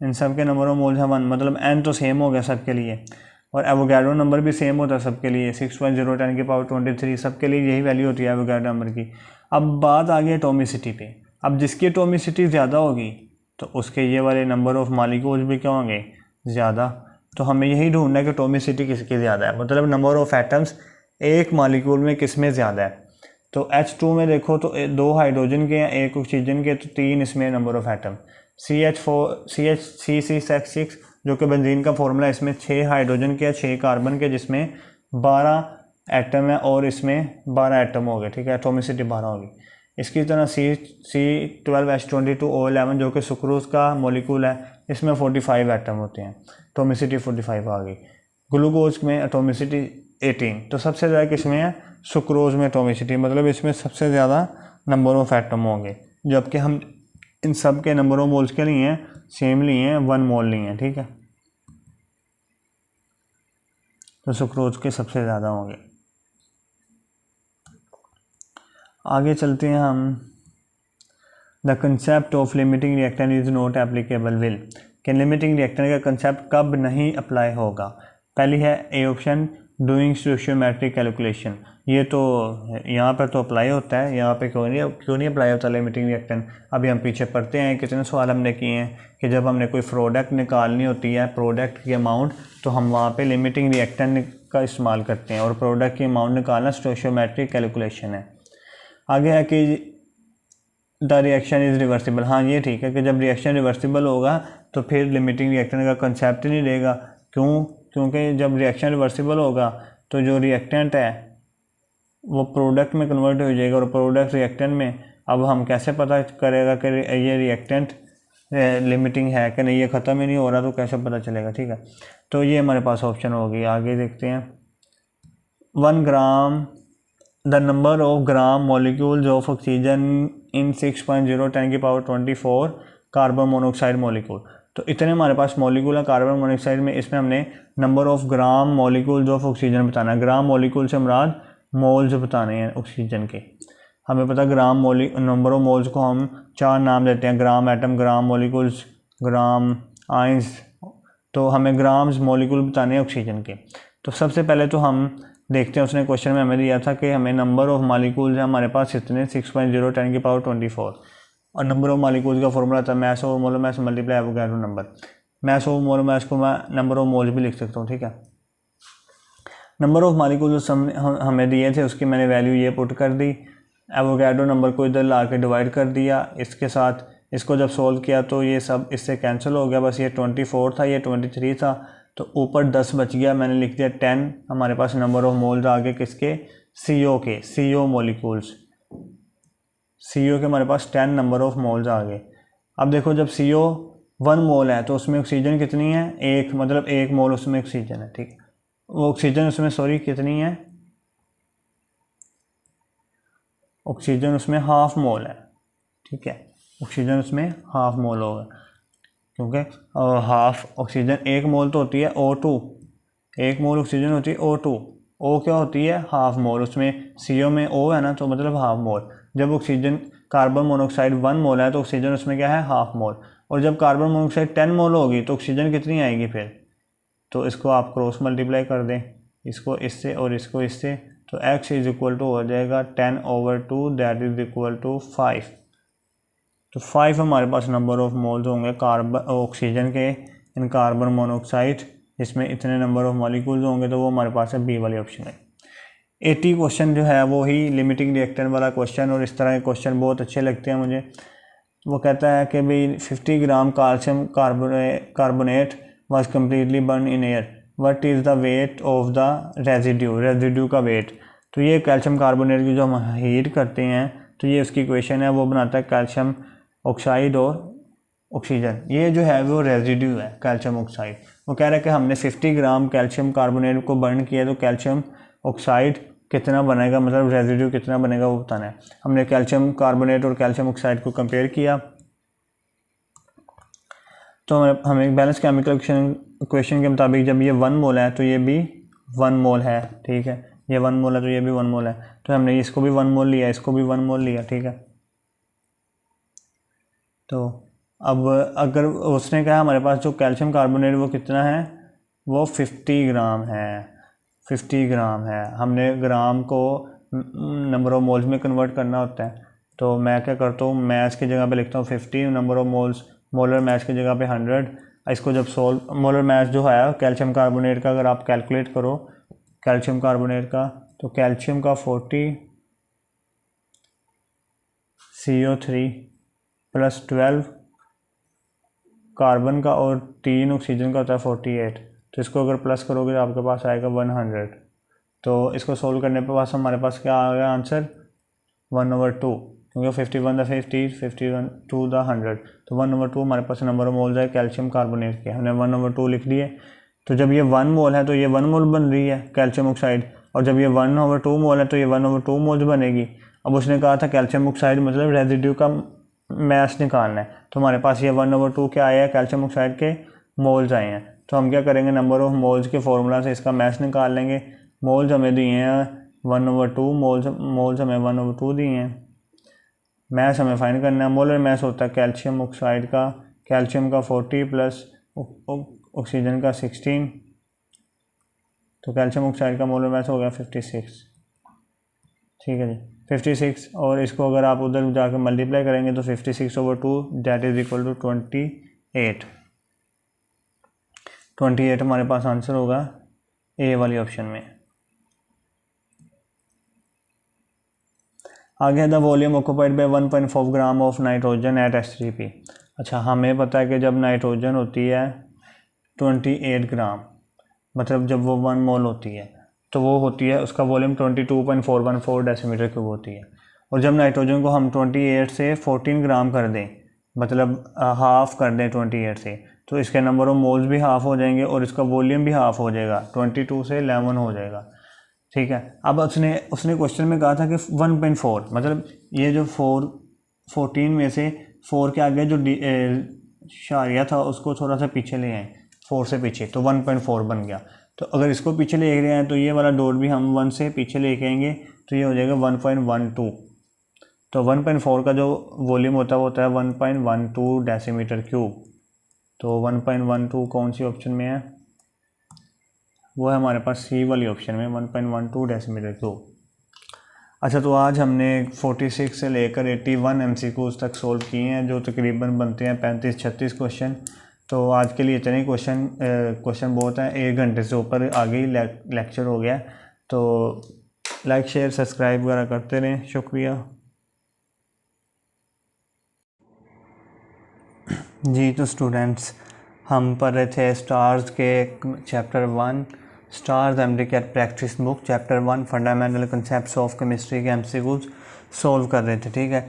इन सब के नंबर ऑफ मोल्स हैं 1, मतलब n तो सेम हो गया सबके लिए, और एवोगाड्रो नंबर भी सेम होता है सबके लिए, 6.0 10 की पावर 23 सबके लिए यही वैल्यू होती है एवोगाड्रो नंबर की। अब बात आ गई एटॉमिसिटी पे। अब जिसकी एटॉमिसिटी ज़्यादा होगी तो उसके ये वाले नंबर ऑफ मॉलिक्यूल्स भी क्या होंगे, ज़्यादा। तो हमें यही ढूंढना है कि एटॉमिसिटी किसकी ज़्यादा है, मतलब नंबर ऑफ एटम्स एक मॉलिक्यूल में किस में ज़्यादा है। तो H2 में देखो तो 2 हाइड्रोजन के हैं, 1 ऑक्सीजन के, तो 3 इसमें नंबर ऑफ एटम। CH6 जो कि बेंजीन का फॉर्मूला, इसमें 6 हाइड्रोजन के, 6 कार्बन के, जिसमें 12 एटम है, और इसमें 12 एटम हो गए। ठीक है, एटॉमिसिटी 12 होगी। इसकी तरह C12H22O11 जो कि सुक्रोज का मॉलिक्यूल है, इसमें 45 एटम होते हैं, एटॉमिसिटी 45 आ गई। ग्लूकोज में एटॉमिसिटी 18, तो सबसे ज़्यादा किसमें है, सुक्रोज में एटॉमिसिटी, मतलब इसमें सबसे ज़्यादा नंबर ऑफ एटम होंगे, जबकि हम इन सब के नंबर ऑफ मोल्स के लिए हैं सेम लिए हैं, 1 मोल लिए हैं। ठीक है, तो सुक्रोज के सबसे ज़्यादा होंगे। आगे चलते हैं हम। The concept of limiting reactant is not applicable will, कि लिमिटिंग रिएक्टेंट का कंसेप्ट कब नहीं अप्लाई होगा। पहली है ए ऑप्शन, डूइंग स्टोइचियोमेट्रिक कैलकुलेशन, ये तो यहाँ पर तो अप्लाई होता है, यहाँ पे क्यों नहीं अप्लाई होता लिमिटिंग रिएक्टेंट। अभी हम पीछे पढ़ते हैं, कितने सवाल हमने किए हैं कि जब हमने कोई प्रोडक्ट निकालनी होती है, प्रोडक्ट की अमाउंट, तो हम वहाँ पे लिमिटिंग रिएक्टेंट का इस्तेमाल करते हैं, और प्रोडक्ट की अमाउंट निकालना स्टोइचियोमेट्रिक कैलकुलेशन है। आगे है कि द रिएक्शन इज़ रिवर्सिबल, हाँ ये ठीक है कि जब रिएक्शन रिवर्सिबल होगा तो फिर लिमिटिंग रिएक्टेंट का कंसेप्ट ही नहीं रहेगा। क्यों? क्योंकि जब रिएक्शन रिवर्सिबल होगा तो जो रिएक्टेंट है वो प्रोडक्ट में कन्वर्ट हो जाएगा, और प्रोडक्ट रिएक्टेंट में। अब हम कैसे पता करेगा कि ये रिएक्टेंट लिमिटिंग है कि नहीं, ये ख़त्म ही नहीं हो रहा, तो कैसे पता चलेगा। ठीक है, तो ये हमारे पास ऑप्शन होगी। आगे देखते हैं। 1 gram the number of gram molecules of oxygen in 6.0 10 की पावर 24 कार्बन मोनोऑक्साइड मॉलिक्यूल। तो इतने हमारे पास मॉलिक्यूल है कार्बन मोनोऑक्साइड में, इसमें हमने number of gram molecules of oxygen बताना है। ग्राम मॉलिक्यूल से मुराद मोल्स बताने हैं ऑक्सीजन के। हमें पता ग्राम नंबर ऑफ मोल्स को हम 4 नाम देते हैं, ग्राम एटम, ग्राम मॉलिक्यूल्स, ग्राम आइंस। तो हमें ग्राम्स मॉलिक्यूल बताने हैं ऑक्सीजन के। तो सबसे पहले तो हम देखते हैं, उसने क्वेश्चन में हमें दिया था कि हमें नंबर ऑफ मॉलिक्यूल्स है हमारे पास इतने 6.0 10 की पावर 24, और नंबर ऑफ मॉलिक्यूल्स का फॉर्मूला था मास over molar mass multiply Avogadro number. मास ओवर मोलर मास को मैं नंबर ऑफ मोल्स भी लिख सकता हूँ। ठीक है, नंबर ऑफ मॉलिक्यूल्स हमें दिए थे, उसकी मैंने वैल्यू ये पुट कर दी, एवोगैड्रो नंबर को इधर ला के डिवाइड कर दिया इसके साथ, इसको जब सोल्व किया तो ये सब इससे कैंसिल हो गया, बस ये 24 था, ये 23 था, तो ऊपर 10 बच गया, मैंने लिख दिया 10। हमारे पास नंबर ऑफ मोल्स आ गए किसके, CO के, CO मॉलिक्यूल्स, CO के हमारे पास 10 नंबर ऑफ मोल्स आ गए। अब देखो जब CO 1 मोल है तो उसमें ऑक्सीजन कितनी है, एक, मतलब 1 मोल उसमें ऑक्सीजन है, ठीक है, वो ऑक्सीजन उसमें सॉरी कितनी है, ऑक्सीजन उसमें हाफ मोल है, ठीक है, ऑक्सीजन उसमें हाफ मोल होगा, क्योंकि हाफ ऑक्सीजन 1 मोल तो होती है O2, 1 मोल ऑक्सीजन होती है O2, O क्या होती है, हाफ मोल, उसमें CO में O है ना, तो मतलब हाफ मोल। जब ऑक्सीजन कार्बन मोनोऑक्साइड 1 मोल है तो ऑक्सीजन उसमें क्या है, हाफ मोल, और जब कार्बन मोनोऑक्साइड 10 मोल होगी तो ऑक्सीजन कितनी आएगी फिर, तो इसको आप क्रॉस मल्टीप्लाई कर दें, इसको इससे और इसको इससे, तो x इज इक्वल टू हो जाएगा 10/2 दैट इज इक्वल टू 5। तो 5 हमारे पास नंबर ऑफ मोल्स होंगे कार्बन ऑक्सीजन के इन कार्बन मोनोऑक्साइड, इसमें इतने नंबर ऑफ मॉलिक्यूल्स होंगे, तो वो हमारे पास है बी वाली ऑप्शन है। 80 क्वेश्चन जो है वो ही लिमिटिंग रिएक्टेंट वाला क्वेश्चन, और इस तरह के क्वेश्चन बहुत अच्छे लगते हैं मुझे। वो कहता है कि भाई 50 ग्राम calcium carbonate was completely burn in air, what is the weight of the residue का वेट। तो ये कैल्शियम कार्बोनेट की जो हम हीट करते हैं तो ये उसकी इक्वेशन है, वो बनाता है कैल्शियम ऑक्साइड और ऑक्सीजन, ये जो है वो रेजिड्यू है कैल्शियम ऑक्साइड। वो कह रहा है कि हमने 50 ग्राम कैल्शियम कार्बोनेट को बर्न किया तो कैल्शियम ऑक्साइड कितना बनेगा, मतलब रेजिड्यू कितना बनेगा वो बताना है। हमने कैल्शियम कार्बोनेट और कैल्शियम ऑक्साइड को कंपेयर किया, तो हमें बैलेंस केमिकल इक्वेशन के मुताबिक जब ये 1 मोल है तो ये भी 1 मोल है, ठीक है, ये 1 मोल है तो ये भी 1 मोल है, तो हमने इसको भी 1 मोल लिया, इसको भी 1 मोल लिया, ठीक है। तो अब अगर उसने कहा हमारे पास जो कैल्शियम कार्बोनेट वो कितना है, वो 50 ग्राम है, 50 ग्राम है, हमने ग्राम को नंबर ऑफ मोल्स में कन्वर्ट करना होता है, तो मैं क्या करता हूँ, मैच की जगह पे लिखता हूँ 50, number of moles molar match की जगह पे 100। इसको जब सोल्व, मोलर मैच जो है कैल्शियम कार्बोनेट का अगर आप कैलकुलेट करो कैल्शियम कार्बोनेट का, तो कैल्शियम का 40 CO3 प्लस 12 कार्बन का और 3 ऑक्सीजन का होता है 48, तो इसको अगर प्लस करोगे तो आपके पास आएगा 100। तो इसको सोल्व करने पे पास हमारे पास क्या आ गया आंसर, 1/2, क्योंकि 51 द 50, 51 2 द 100, तो 1/2 हमारे पास नंबर ऑफ मोल्स है कैल्शियम कार्बोनेट के, हमने 1/2 लिख लिए। तो जब ये 1 मोल है तो ये 1 मोल बन रही है कैल्शियम ऑक्साइड, और जब ये 1/2 मोल है तो ये 1/2 मोल्स बनेगी। अब उसने कहा था कैल्शियम ऑक्साइड मतलब रेजिड्यू का मैस निकालना है, तो हमारे पास ये 1/2 क्या आया है, कैल्शियम ऑक्साइड के मोल्स आए हैं, तो हम क्या करेंगे, नंबर ऑफ मोल्स के फॉर्मूला से इसका मैस निकाल लेंगे। मोल्स हमें दिए हैं 1/2, मोल्स हमें 1/2 दिए हैं, मैस हमें फाइंड करना है। मोलर मैस होता है कैल्शियम ऑक्साइड का, कैल्शियम का 40 प्लस ऑक्सीजन का 16, तो कैल्शियम ऑक्साइड का मोलर मैस हो गया 56, ठीक है जी 56, और इसको अगर आप उधर जाकर मल्टीप्लाई करेंगे तो 56/2 दैट इज इक्वल टू 28। 28 हमारे पास आंसर होगा ए वाली ऑप्शन में। आगे the volume occupied by 1.4 gram of nitrogen eight H3P। अच्छा, हमें पता है कि जब नाइट्रोजन होती है 28 ग्राम, मतलब जब वो 1 मोल होती है तो वो होती है उसका वॉल्यूम 22.414 डेसीमीटर क्यूब होती है, और जब नाइट्रोजन को हम 28 से 14 ग्राम कर दें, मतलब हाफ़ कर दें 28 से, तो इसके नंबर ऑफ मोल्स भी हाफ़ हो जाएंगे और इसका वॉल्यूम भी हाफ़ हो जाएगा, 22 से 11 हो जाएगा, ठीक है। अब उसने क्वेश्चन में कहा था कि 1.4, मतलब ये जो 14 में से 4 के आगे जो शारिया था उसको थोड़ा सा पीछे ले आए, 4 से पीछे, तो 1.4 बन गया। तो अगर इसको पीछे ले रहे हैं तो ये वाला डॉट भी हम 1 से पीछे लेके आएंगे तो ये हो जाएगा 1.12। तो 1.4 का जो वॉल्यूम होता है वो होता है 1.12 डेसीमीटर क्यूब। तो 1.12 कौन सी ऑप्शन में है, वो है हमारे पास सी वाली ऑप्शन में 1.12 डेसीमीटर क्यूब। अच्छा, तो आज हमने 46 से लेकर 81 MCQs तक सोल्व किए हैं, जो तकरीबन बनते हैं 35-36 क्वेश्चन। तो आज के लिए इतने ही क्वेश्चन बहुत हैं, 1 घंटे से ऊपर आगे ही लेक्चर हो गया। तो लाइक शेयर सब्सक्राइब वगैरह करते रहें, शुक्रिया। जी तो स्टूडेंट्स, हम पढ़ रहे थे स्टार्स के chapter 1 stars MDCAT practice book chapter 1 fundamental concepts of chemistry के एमसीक्यूज सॉल्व कर रहे थे। ठीक है,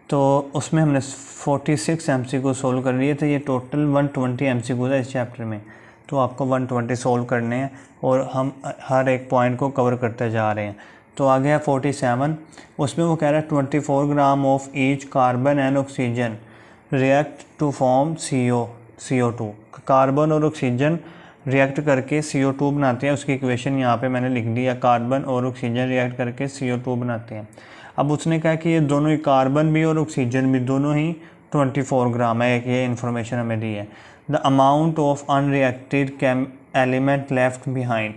तो उसमें हमने 46 एमसीक्यू सॉल्व कर लिए थे। ये टोटल 120 एमसीक्यूज है इस चैप्टर में, तो आपको 120 सॉल्व करने हैं और हम हर एक पॉइंट को कवर करते जा रहे हैं। तो आगे है 47, उसमें वो कह रहा है 24 gram of each carbon and oxygen react to form CO2। Carbon और ऑक्सीजन रिएक्ट करके CO2 बनाते हैं। उसकी इक्वेशन यहाँ पे मैंने लिख दी है, कार्बन और ऑक्सीजन रिएक्ट करके CO2 बनाते हैं। अब उसने कहा कि ये दोनों ही, कार्बन भी और ऑक्सीजन भी, दोनों ही 24 ग्राम है। एक ये इन्फॉर्मेशन हमें दी है। The amount of unreacted element left behind,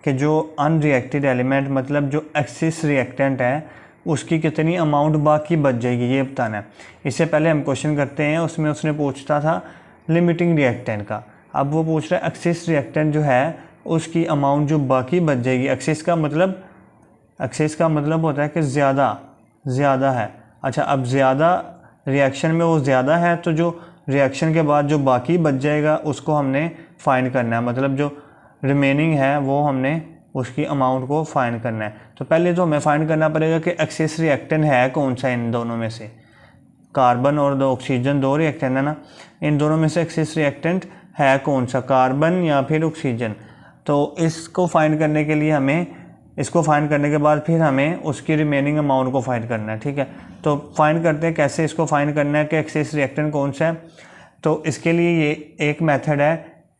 कि जो अनरिएक्टेड एलिमेंट मतलब जो एक्सिस रिएक्टेंट है उसकी कितनी अमाउंट बाकी बच जाएगी, ये बताना है। इससे पहले हम क्वेश्चन करते हैं, उसमें उसने पूछता था लिमिटिंग रिएक्टेंट का। अब वो पूछ रहा है एक्सिस रिएक्टेंट जो है उसकी अमाउंट जो बाकी बच जाएगी। एक्सिस का मतलब होता है कि ज़्यादा है। अच्छा, अब ज़्यादा रिएक्शन में वो ज़्यादा है, तो जो रिएक्शन के बाद जो बाकी बच जाएगा उसको हमने फाइंड करना है। मतलब जो रिमेनिंग है वो हमने उसकी अमाउंट को फाइंड करना है। तो पहले तो हमें फाइंड करना पड़ेगा कि एक्सिस रिएक्टेंट है कौन सा इन दोनों में से। कार्बन और दो ऑक्सीजन, दो रिएक्टेंट है ना, इन दोनों में से एक्सिस रिएक्टेंट है कौन सा, कार्बन या फिर ऑक्सीजन। तो इसको फाइंड करने के लिए हमें, इसको फाइंड करने के बाद फिर हमें उसकी रिमेनिंग अमाउंट को फाइंड करना है। ठीक है, तो फाइंड करते हैं कैसे इसको फाइंड करना है कि एक्सिस रिएक्टेंट कौन सा है। तो इसके लिए ये एक मेथड है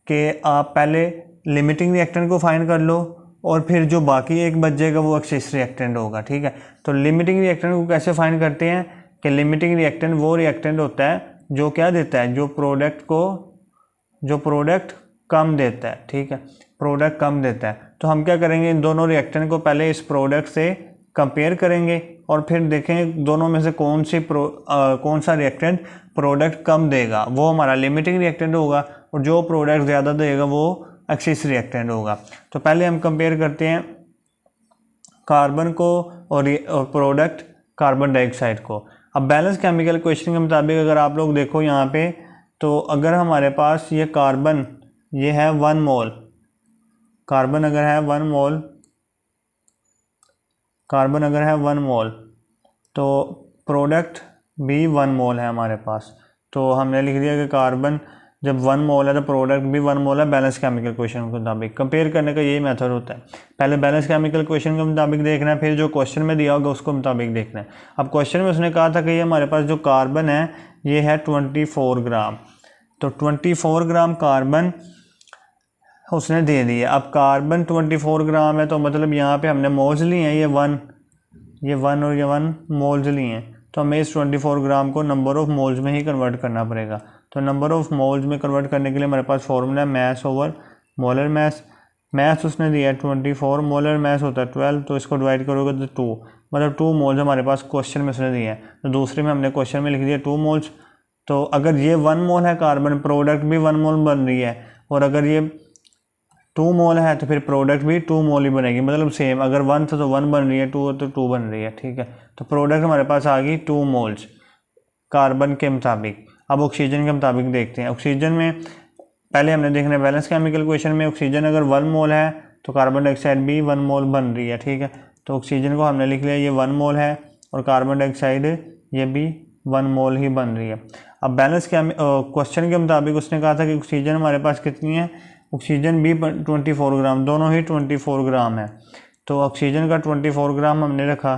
कि आप पहले लिमिटिंग रिएक्टेंट को फाइंड कर लो और फिर जो बाकी एक बच जाएगा वो एक्सिस रिएक्टेंट होगा। ठीक है, तो लिमिटिंग रिएक्टेंट को कैसे फाइंड करते हैं कि लिमिटिंग रिएक्टेंट वो रिएक्टेंट होता है जो क्या देता है, जो प्रोडक्ट कम देता है। ठीक है, प्रोडक्ट कम देता है। तो हम क्या करेंगे, इन दोनों रिएक्टेंट को पहले इस प्रोडक्ट से कंपेयर करेंगे और फिर देखेंगे दोनों में से कौन सा रिएक्टेंट प्रोडक्ट कम देगा, वो हमारा लिमिटिंग रिएक्टेंट होगा, और जो प्रोडक्ट ज़्यादा देगा वो एक्सिस रिएक्टेंट होगा। तो पहले हम कंपेयर करते हैं कार्बन को और प्रोडक्ट कार्बन डाइऑक्साइड को। अब बैलेंस केमिकल इक्वेशन के मुताबिक अगर आप लोग देखो यहाँ पे, तो अगर हमारे पास ये कार्बन, ये है 1 मोल, कार्बन अगर है 1 मोल, तो प्रोडक्ट भी 1 मोल है हमारे पास। तो हमने लिख दिया कि कार्बन जब 1 मोल है तो प्रोडक्ट भी 1 मोल है बैलेंस केमिकल इक्वेशन के मुताबिक। कंपेयर करने का यही मेथड होता है, पहले बैलेंस केमिकल इक्वेशन के मुताबिक देखना है, फिर जो क्वेश्चन में दिया होगा उसको मुताबिक देखना है। अब क्वेश्चन में उसने कहा था कि ये हमारे पास जो कार्बन है ये है 24 ग्राम, तो 24 ग्राम कार्बन उसने दे दिया। अब कार्बन 24 ग्राम है, तो मतलब यहाँ पे हमने मोल्स लिए हैं, ये 1 और ये 1 मोल्स लिए हैं, तो हमें इस 24 ग्राम को नंबर ऑफ मोल्स में ही कन्वर्ट करना पड़ेगा। तो नंबर ऑफ मोल्स में कन्वर्ट करने के लिए हमारे पास फॉर्मूला है mass over molar mass. Mass उसने दिया है 24, मोलर मैस होता है 12, तो इसको डिवाइड करोगे तो 2, मतलब 2 मोल्स हमारे पास क्वेश्चन में उसने दिए हैं। तो दूसरे में हमने क्वेश्चन में लिख दिया 2 मोल्स। तो अगर ये 1 मोल है कार्बन, प्रोडक्ट भी 1 मोल बन रही है, और अगर ये 2 मोल है तो फिर प्रोडक्ट भी 2 मोल ही बनेगी, मतलब सेम। अगर 1 था तो 1 बन रही है, 2 तो 2 बन रही है। ठीक है, तो प्रोडक्ट हमारे पास आ गई 2 मोल्स कार्बन के मुताबिक। अब ऑक्सीजन के मुताबिक देखते हैं। ऑक्सीजन में पहले हमने देखना है बैलेंस केमिकल इक्वेशन में ऑक्सीजन अगर 1 मोल है तो कार्बन डाइऑक्साइड भी 1 मोल बन रही है। ठीक है, तो ऑक्सीजन को हमने लिख लिया ये 1 मोल है, और कार्बन डाइऑक्साइड ये भी 1 मोल ही बन रही है। अब बैलेंस क्वेश्चन के मुताबिक उसने कहा था कि ऑक्सीजन हमारे पास कितनी है, ऑक्सीजन भी 24 ग्राम, दोनों ही 24 ग्राम है। तो ऑक्सीजन का 24 ग्राम हमने रखा,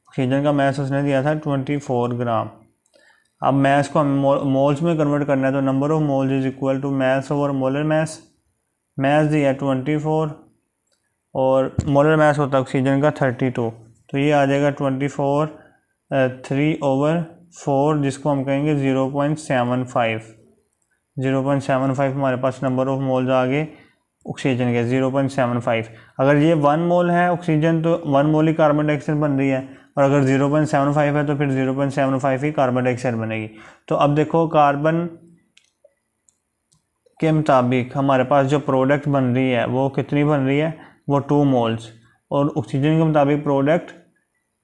ऑक्सीजन का मैस उसने दिया था 24 ग्राम। अब मैस को हम मोल्स में कन्वर्ट करना है, तो number of moles is equal to mass over molar mass. Mass दिया 24 और मोलर मैस होता है ऑक्सीजन का 32, तो ये आ जाएगा 24 3/4, जिसको हम कहेंगे 0.75 हमारे पास नंबर ऑफ मोल्स आ गए ऑक्सीजन के 0.75। अगर ये 1 मोल है ऑक्सीजन तो 1 मोल ही कार्बन डाइऑक्साइड बन रही है, और अगर 0.75 है तो फिर 0.75 ही कार्बन डाइऑक्साइड बनेगी। तो अब देखो कार्बन के मुताबिक हमारे पास जो प्रोडक्ट बन रही है वो कितनी बन रही है, वो 2 मोल्स, और ऑक्सीजन के मुताबिक प्रोडक्ट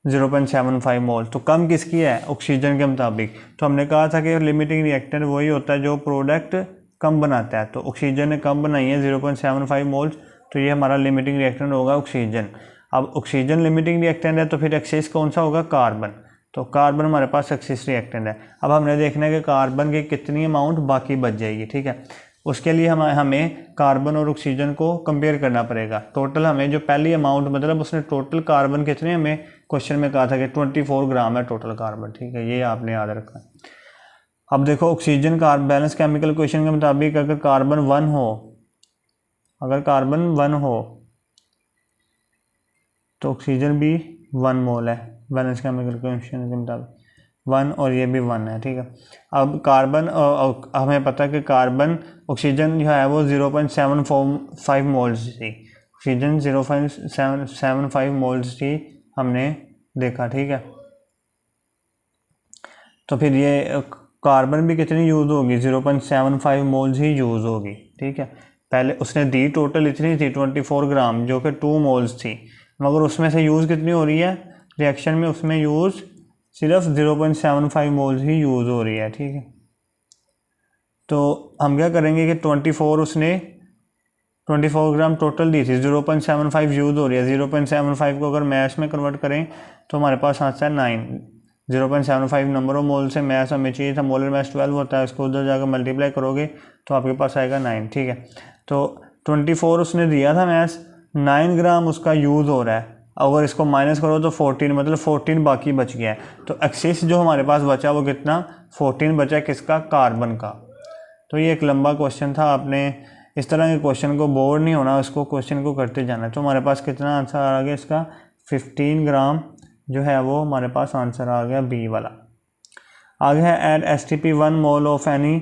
0.75 मोल। तो कम किसकी है? ऑक्सीजन के मुताबिक। तो हमने कहा था कि लिमिटिंग रिएक्टेंट वही होता है जो प्रोडक्ट कम बनाता है। तो ऑक्सीजन ने कम बनाई है 0.75 मोल्स, तो ये हमारा लिमिटिंग रिएक्टेंट होगा ऑक्सीजन। अब ऑक्सीजन लिमिटिंग रिएक्टेंट है तो फिर एक्सेस कौन सा होगा? कार्बन। तो कार्बन हमारे पास एक्सेस रिएक्टेंट है। अब हमने देखना है कि कार्बन की कितनी अमाउंट बाकी बच जाएगी, ठीक है। उसके लिए हमें कार्बन और ऑक्सीजन को कंपेयर करना पड़ेगा। टोटल हमें जो पहली अमाउंट, मतलब उसने टोटल कार्बन कितने, हमें क्वेश्चन में कहा था कि 24 ग्राम है टोटल कार्बन, ठीक है, ये आपने याद रखना। अब देखो oxygen carbon balance chemical equation के मुताबिक अगर कार्बन 1 हो, अगर कार्बन 1 हो तो ऑक्सीजन भी 1 मोल है बैलेंस केमिकल इक्वेशन के मुताबिक, 1 और ये भी 1 है, ठीक है। अब कार्बन हमें पता है कि कार्बन ऑक्सीजन जो है वो 0.75 मोल्स थी, ऑक्सीजन 0.75 मोल्स थी, हमने देखा, ठीक है। तो फिर ये कार्बन भी कितनी यूज़ होगी? 0.75 मोल्स ही यूज़ होगी, ठीक है। पहले उसने दी टोटल इतनी थी 24 ग्राम जो कि 2 मोल्स थी, मगर उसमें से यूज़ कितनी हो रही है रिएक्शन में? उसमें यूज़ सिर्फ 0.75 मोल्स ही यूज़ हो रही है, ठीक है। तो हम क्या करेंगे कि 24 ग्राम टोटल दी थी, 0.75 यूज़ हो रही है, 0.75 को अगर मैस में कन्वर्ट करें तो हमारे पास आता है 9। 0.75 नंबर ऑफ मोल से मैस हमें चाहिए था, मोलर मैस 12 होता है, उसको उधर जाकर मल्टीप्लाई करोगे तो आपके पास आएगा 9, ठीक है। तो 24 उसने दिया था मैस, 9 ग्राम उसका यूज़ हो रहा है, अगर इसको माइनस करो तो 14, मतलब 14 बाकी बच गया है। तो एक्सेस जो हमारे पास बचा वो कितना? 14 बचा, किसका? कार्बन का। तो ये एक लंबा क्वेश्चन था, आपने इस तरह के क्वेश्चन को बोर नहीं होना, उसको क्वेश्चन को करते जाना। तो हमारे पास कितना आंसर आ गया इसका? 15 ग्राम जो है वो हमारे पास आंसर आ गया बी वाला। आगे है at STP 1 mole of any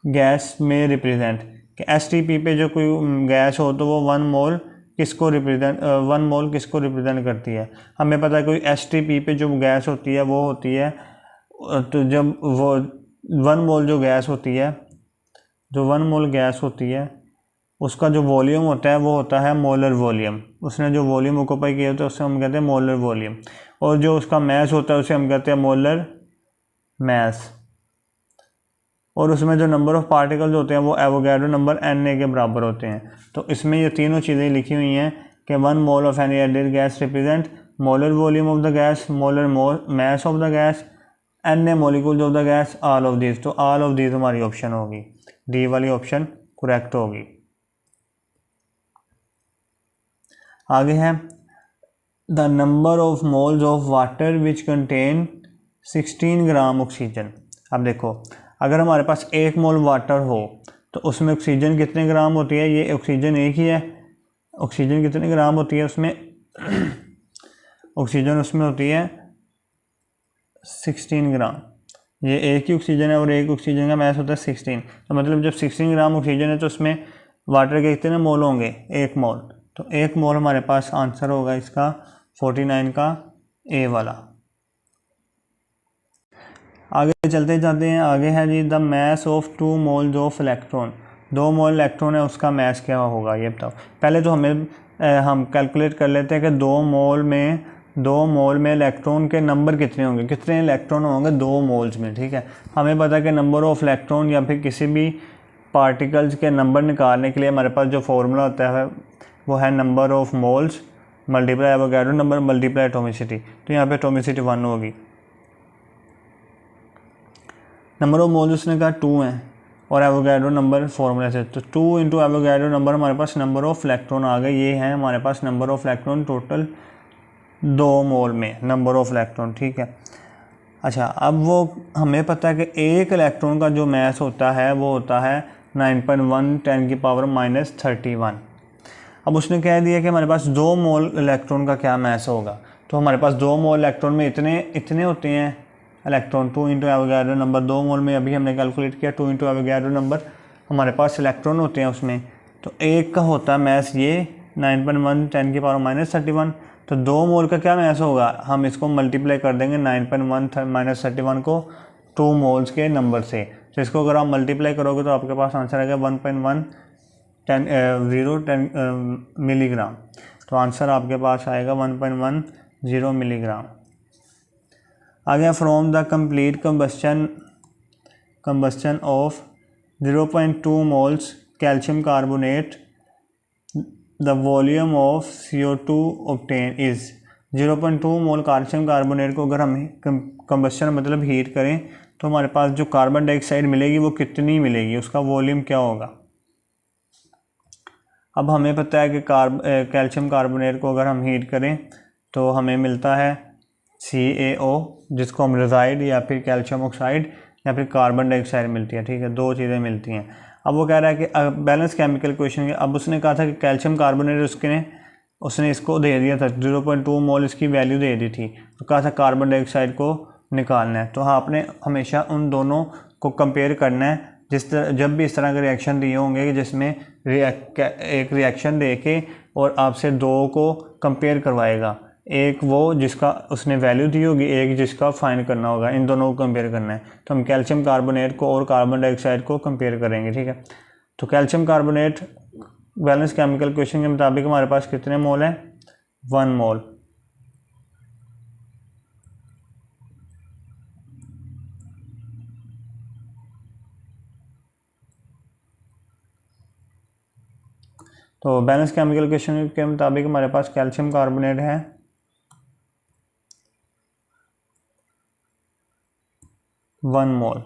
gas में रिप्रेजेंट, कि STP पे जो कोई गैस हो तो वो 1 मोल किसको रिप्रेजेंट करती है? हमें पता है कोई STP पे जो गैस होती है वो होती है, तो जब वो 1 मोल जो गैस होती है, जो 1 मोल गैस होती है उसका जो वॉल्यूम होता है वो होता है मोलर वॉल्यूम। उसने जो वॉल्यूम ऑक्यूपाई किया होता है उससे हम कहते हैं मोलर वॉल्यूम, और जो उसका मैस होता है उसे हम कहते हैं मोलर मैस। और उसमें जो नंबर ऑफ़ पार्टिकल्स होते हैं वो एवोगैड्रो नंबर Na के बराबर होते हैं। तो इसमें ये तीनों चीज़ें लिखी हुई हैं कि 1 mole of any ideal gas represent molar volume of the gas, molar mass of the gas, Na molecules of the gas, all of these. तो ऑल ऑफ दीज हमारी ऑप्शन होगी, डी वाली ऑप्शन करेक्ट होगी। आगे है the number of moles of water which contain 16 gram oxygen. अब देखो अगर हमारे पास 1 मोल वाटर हो तो उसमें ऑक्सीजन कितने ग्राम होती है? ये ऑक्सीजन एक ही है, ऑक्सीजन कितने ग्राम होती है उसमें? ऑक्सीजन उसमें होती है 16 ग्राम। ये एक ही ऑक्सीजन है और एक ऑक्सीजन का मैस होता है 16। तो मतलब जब 16 ग्राम ऑक्सीजन है तो उसमें वाटर के कितने मोल होंगे? 1 मोल। तो 1 मोल हमारे पास आंसर होगा इसका 49 का ए वाला। आगे चलते जाते हैं, आगे है जी the mass of 2 moles of electron. 2 mole electron है उसका मैस क्या होगा ये बताओ। पहले तो हम कैलकुलेट कर लेते हैं कि 2 मोल में इलेक्ट्रॉन के नंबर कितने होंगे, कितने इलेक्ट्रॉन होंगे 2 मोल्स में, ठीक है। हमें पता है कि नंबर ऑफ़ इलेक्ट्रॉन या फिर किसी भी पार्टिकल्स के नंबर निकालने के लिए हमारे पास जो फॉर्मूला होता है वो है number of moles multiply Avogadro number multiply atomicity. तो यहाँ पे एटॉमिसिटी 1 होगी। नंबर ऑफ मोल्स उसने कहा 2 हैं और एवोगैड्रो नंबर फॉर्मूला से, तो 2 इंटू एवोगैड्रो नंबर हमारे पास नंबर ऑफ़ इलेक्ट्रॉन आ गए। ये है हमारे पास नंबर ऑफ़ इलेक्ट्रॉन टोटल 2 मोल में नंबर ऑफ़ इलेक्ट्रॉन, ठीक है। अच्छा अब वो हमें पता है कि एक इलेक्ट्रॉन का जो मैस होता है वो होता है 9.1 10⁻31। अब उसने कह दिया कि हमारे पास 2 मोल इलेक्ट्रॉन का क्या मैस होगा। तो हमारे पास 2 मोल इलेक्ट्रॉन में इतने होते हैं इलेक्ट्रॉन, 2 इंटू एवोगैड्रो नंबर। 2 मोल में अभी हमने कैलकुलेट किया 2 इंटू एवोगैड्रो नंबर हमारे पास इलेक्ट्रॉन होते हैं उसमें। तो एक का होता है मैस ये 9.1 10⁻31। तो 2 मोल का क्या मैस होगा? हम इसको मल्टीप्लाई कर देंगे 9.1 31 को 2 मोल्स के नंबर से। तो इसको अगर आप मल्टीप्लाई करोगे तो आपके पास आंसर आएगा 1.10 मिलीग्राम। तो आंसर आपके पास आएगा 1.10 मिलीग्राम। आ गया from the complete combustion of 0.2 moles calcium carbonate the volume of CO2 obtained is 0.2 mole calcium carbonate को अगर हम कंबस्शन मतलब हीट करें तो हमारे पास जो कार्बन डाइऑक्साइड मिलेगी वो कितनी मिलेगी, उसका वॉल्यूम क्या होगा। अब हमें पता है कि कैल्शियम कार्बोनेट को अगर हम हीट करें तो हमें मिलता है CaO, जिसको हम रेजाइड या फिर कैल्शियम ऑक्साइड या फिर कार्बन डाइऑक्साइड मिलती है। ठीक है, दो चीज़ें मिलती हैं। अब वो कह रहा है कि बैलेंस केमिकल इक्वेशन के, अब उसने कहा था कि कैल्शियम कार्बोनेट उसने इसको दे दिया था 0.2 मोल इसकी वैल्यू दे दी थी, तो कहा था कार्बन डाइऑक्साइड को निकालना है। तो हाँ, आपने हमेशा उन दोनों को कंपेयर करना है। जब भी इस तरह के रिएक्शन दिए होंगे कि जिसमें एक रिएक्शन दे के और आपसे दो को कंपेयर करवाएगा, एक वो जिसका उसने वैल्यू दी होगी, एक जिसका फाइंड करना होगा, इन दोनों को कंपेयर करना है। तो हम कैल्शियम कार्बोनेट को और कार्बन डाइऑक्साइड को कंपेयर करेंगे। ठीक है, तो calcium carbonate balance chemical equation के मुताबिक हमारे पास कितने मोल हैं, 1 मोल। तो बैलेंस केमिकल इक्वेशन के मुताबिक हमारे पास कैल्शियम कार्बोनेट है 1 मोल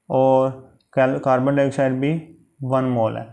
और कार्बन डाइऑक्साइड भी 1 मोल है।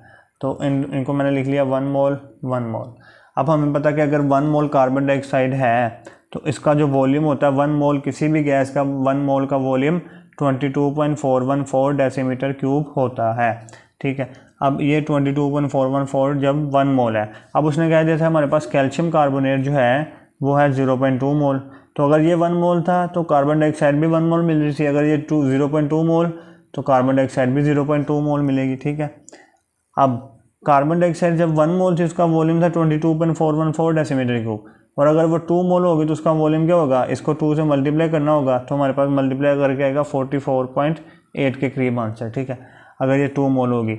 तो इनको मैंने लिख लिया 1 मोल 1 मोल। अब हमें पता कि अगर 1 मोल कार्बन डाइऑक्साइड है तो इसका जो वॉल्यूम होता है 1 मोल किसी भी गैस का 1 मोल का वॉल्यूम 22.414 डेसीमीटर क्यूब होता है। ठीक है, अब ये 22.414 जब 1 मोल है, अब उसने कह दिया था हमारे पास कैल्शियम कार्बोनेट जो है वो है 0.2 मोल। तो अगर ये 1 मोल था तो कार्बन डाइऑक्साइड भी 1 मोल मिल रही थी, अगर ये 0.2 मोल तो कार्बन डाइऑक्साइड भी 0.2 मोल मिलेगी। ठीक है, अब कार्बन डाइऑक्साइड जब 1 मोल थी उसका वॉल्यूम था 22.414 डेसीमीटर क्यूब, और अगर वो 2 मोल होगी तो उसका वॉल्यूम क्या होगा, इसको 2 से मल्टीप्लाई करना होगा, तो हमारे पास मल्टीप्लाई करके आएगा 44.8 के करीब आंसर। ठीक है, अगर ये 2 मोल होगी।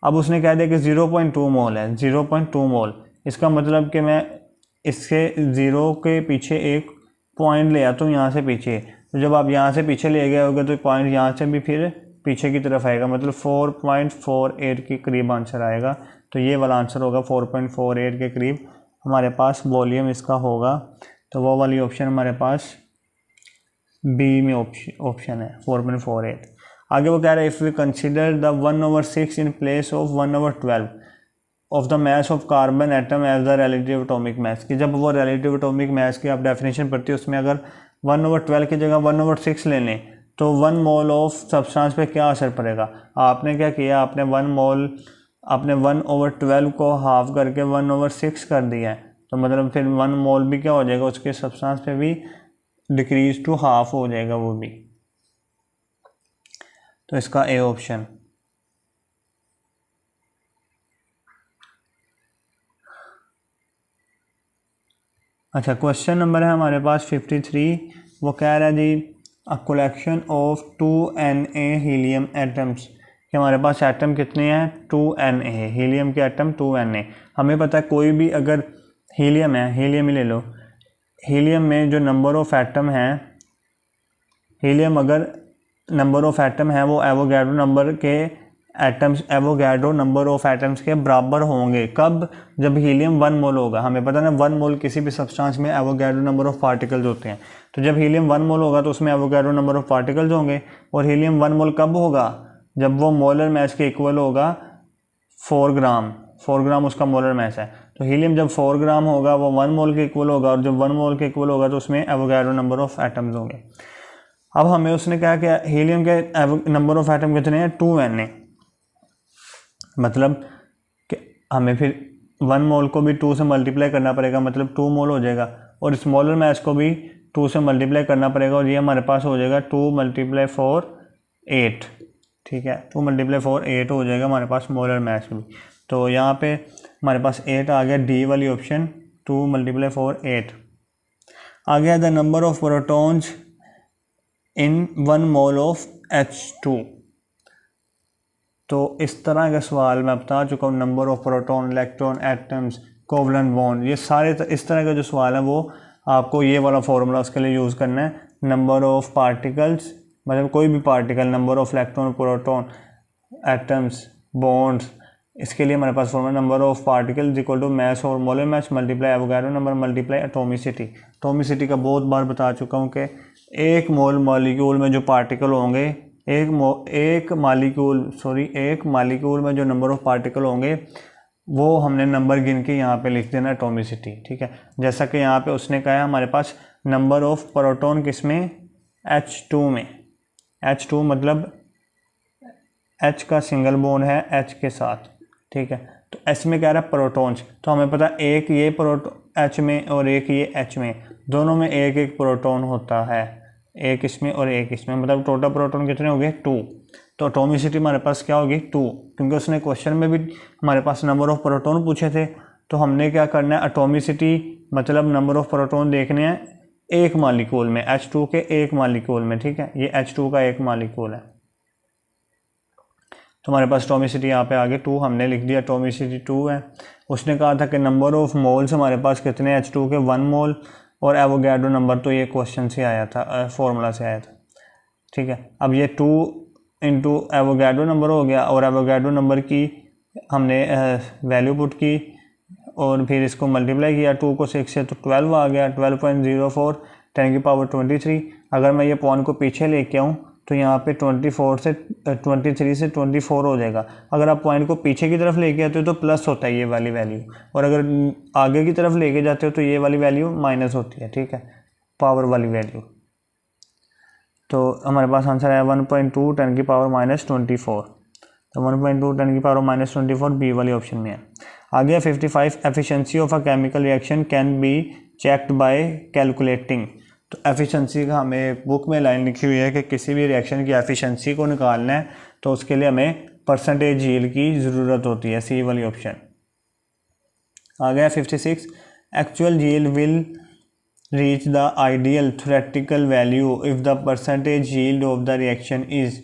अब उसने कह दिया कि 0.2 मोल है, 0.2 मोल, इसका मतलब कि मैं इसके 0 के पीछे एक पॉइंट ले आता हूँ यहाँ से पीछे, तो जब आप यहाँ से पीछे ले गए होगे तो पॉइंट यहाँ से भी फिर पीछे की तरफ आएगा, मतलब 4.48 के करीब आंसर आएगा। तो ये वाला आंसर होगा 4.48 के करीब हमारे पास वॉल्यूम इसका होगा। तो वो वाली ऑप्शन हमारे पास बी में ऑप्शन है 4.48। आगे वो कह रहा है if we consider the 1/6 in place of 1/12 of the mass of carbon atom as the relative atomic mass, कि जब वो रिलेटिव एटॉमिक मास की आप डेफिनेशन पढ़ती है उसमें अगर 1/12 की जगह 1/6 ले लें तो 1 मोल ऑफ सब्सटेंस पे क्या असर पड़ेगा। आपने क्या किया, आपने 1/12 को हाफ करके 1/6 कर दिया है, तो मतलब फिर 1 मोल भी क्या हो जाएगा, उसके सब्सटेंस पे भी डिक्रीज टू हाफ हो जाएगा वो भी। तो इसका ए ऑप्शन। अच्छा, क्वेश्चन नंबर है हमारे पास 53। वो कह रहा है जी a collection of 2Na helium atoms, कि हमारे पास एटम कितने हैं 2Na, हीलियम के एटम 2Na। हमें पता है कोई भी अगर हीलियम है, हीलियम ही ले लो, हीलियम में जो नंबर ऑफ एटम है, हीलियम अगर नंबर ऑफ एटम है वो एवोगैड्रो नंबर के एवोगैड्रो नंबर ऑफ एटम्स के बराबर होंगे। कब, जब हीलियम 1 मोल होगा। हमें पता ना 1 मोल किसी भी सब्सटेंस में एवोगैड्रो नंबर ऑफ पार्टिकल्स होते हैं, तो जब हीलियम 1 मोल होगा तो उसमें एवोगैड्रो नंबर ऑफ पार्टिकल्स होंगे। और हीलियम 1 मोल कब होगा, जब वो मोलर मास के इक्वल होगा 4 ग्राम, 4 ग्राम उसका मोलर मास है। तो हीलियम जब 4 ग्राम होगा वो 1 मोल के इक्वल होगा, और जब 1 मोल के इक्वल होगा तो उसमें एवोगैड्रो नंबर ऑफ एटम्स होंगे। अब हमें उसने कहा कि हीलियम के नंबर ऑफ एटम कितने हैं 2Na, मतलब कि हमें फिर 1 मोल को भी 2 से मल्टीप्लाई करना पड़ेगा, मतलब 2 मोल हो जाएगा, और स्मॉलर मास को भी 2 से मल्टीप्लाई करना पड़ेगा, और ये हमारे पास हो जाएगा 2 × 4 8। ठीक है, 2 × 4 8 हो जाएगा हमारे पास मोलर मास भी। तो यहाँ पे हमारे पास 8 आ गया, डी वाली ऑप्शन 2 × 4 8 आ गया। The number of protons in 1 mole of H2। तो इस तरह का सवाल मैं बता चुका हूँ, number of proton, electron, atoms, covalent bond, ये सारे इस तरह का जो सवाल है वो आपको ये वाला फॉर्मूला उसके लिए यूज़ करना है। नंबर ऑफ पार्टिकल्स, मतलब कोई भी particle, number of electron, proton, atoms, bonds, इसके लिए हमारे पास formula number of particle equal to mass और molar mass multiply Avogadro number multiply atomicity. Atomicity का बहुत बार बता चुका हूँ कि एक मोल मॉलिक्यूल में जो पार्टिकल होंगे, एक मालिक्यूल में जो नंबर ऑफ पार्टिकल होंगे वो हमने नंबर गिन के यहाँ पे लिख देना एटॉमिसिटी, ठीक है। जैसा कि यहाँ पे उसने कहा है हमारे पास नंबर ऑफ प्रोटॉन किसमें, H2 में, H2 मतलब H का सिंगल बॉन्ड है H के साथ, ठीक है। तो S में कह रहा है प्रोटॉन्स, तो हमें पता एक ये प्रोटॉन H में और एक ये H में, दोनों में एक एक प्रोटॉन होता है, एक इसमें और एक इसमें, मतलब टोटल प्रोटॉन कितने हो गए 2। तो एटॉमिसिटी हमारे पास क्या होगी 2, क्योंकि उसने क्वेश्चन में भी हमारे पास नंबर ऑफ प्रोटॉन पूछे थे। तो हमने क्या करना है, एटॉमिसिटी मतलब नंबर ऑफ प्रोटॉन देखने हैं एक मालिक्यूल में, H2 के एक मालिक्यूल में, ठीक है। ये H2 का एक मालिक्यूल है, तो हमारे पास एटॉमिसिटी यहाँ पे आगे 2 हमने लिख दिया, एटॉमिसिटी 2 है। उसने कहा था कि नंबर ऑफ मोल्स हमारे पास कितने H2 के 1 मोल, और एवोगाड्रो नंबर तो ये क्वेश्चन से आया था, फॉर्मूला से आया था, ठीक है। अब ये 2 इंटू एवोगाड्रो नंबर हो गया, और एवोगाड्रो नंबर की हमने वैल्यू पुट की और फिर इसको मल्टीप्लाई किया, 2 को 6 से तो 12 आ गया, 12.04 10 की पावर 23। अगर मैं ये पॉइंट को पीछे लेके आऊँ तो यहाँ पे 23 से 24 हो जाएगा। अगर आप पॉइंट को पीछे की तरफ लेके आते हो तो प्लस होता है ये वाली वैल्यू, और अगर आगे की तरफ लेके जाते हो तो ये वाली वैल्यू माइनस होती है, ठीक है, पावर वाली वैल्यू। तो हमारे पास आंसर है 1.2 10 की पावर -24, तो 1.2 10 की पावर -24 बी वाली ऑप्शन में है। आगे 55 efficiency of a chemical reaction can be checked by calculating. तो एफिशिएंसी का हमें बुक में लाइन लिखी हुई है कि किसी भी रिएक्शन की एफिशिएंसी को निकालना है तो उसके लिए हमें परसेंटेज यील्ड की ज़रूरत होती है, सी वाली ऑप्शन। आ गया 56 actual yield will reach the ideal theoretical value if the percentage yield of the reaction is.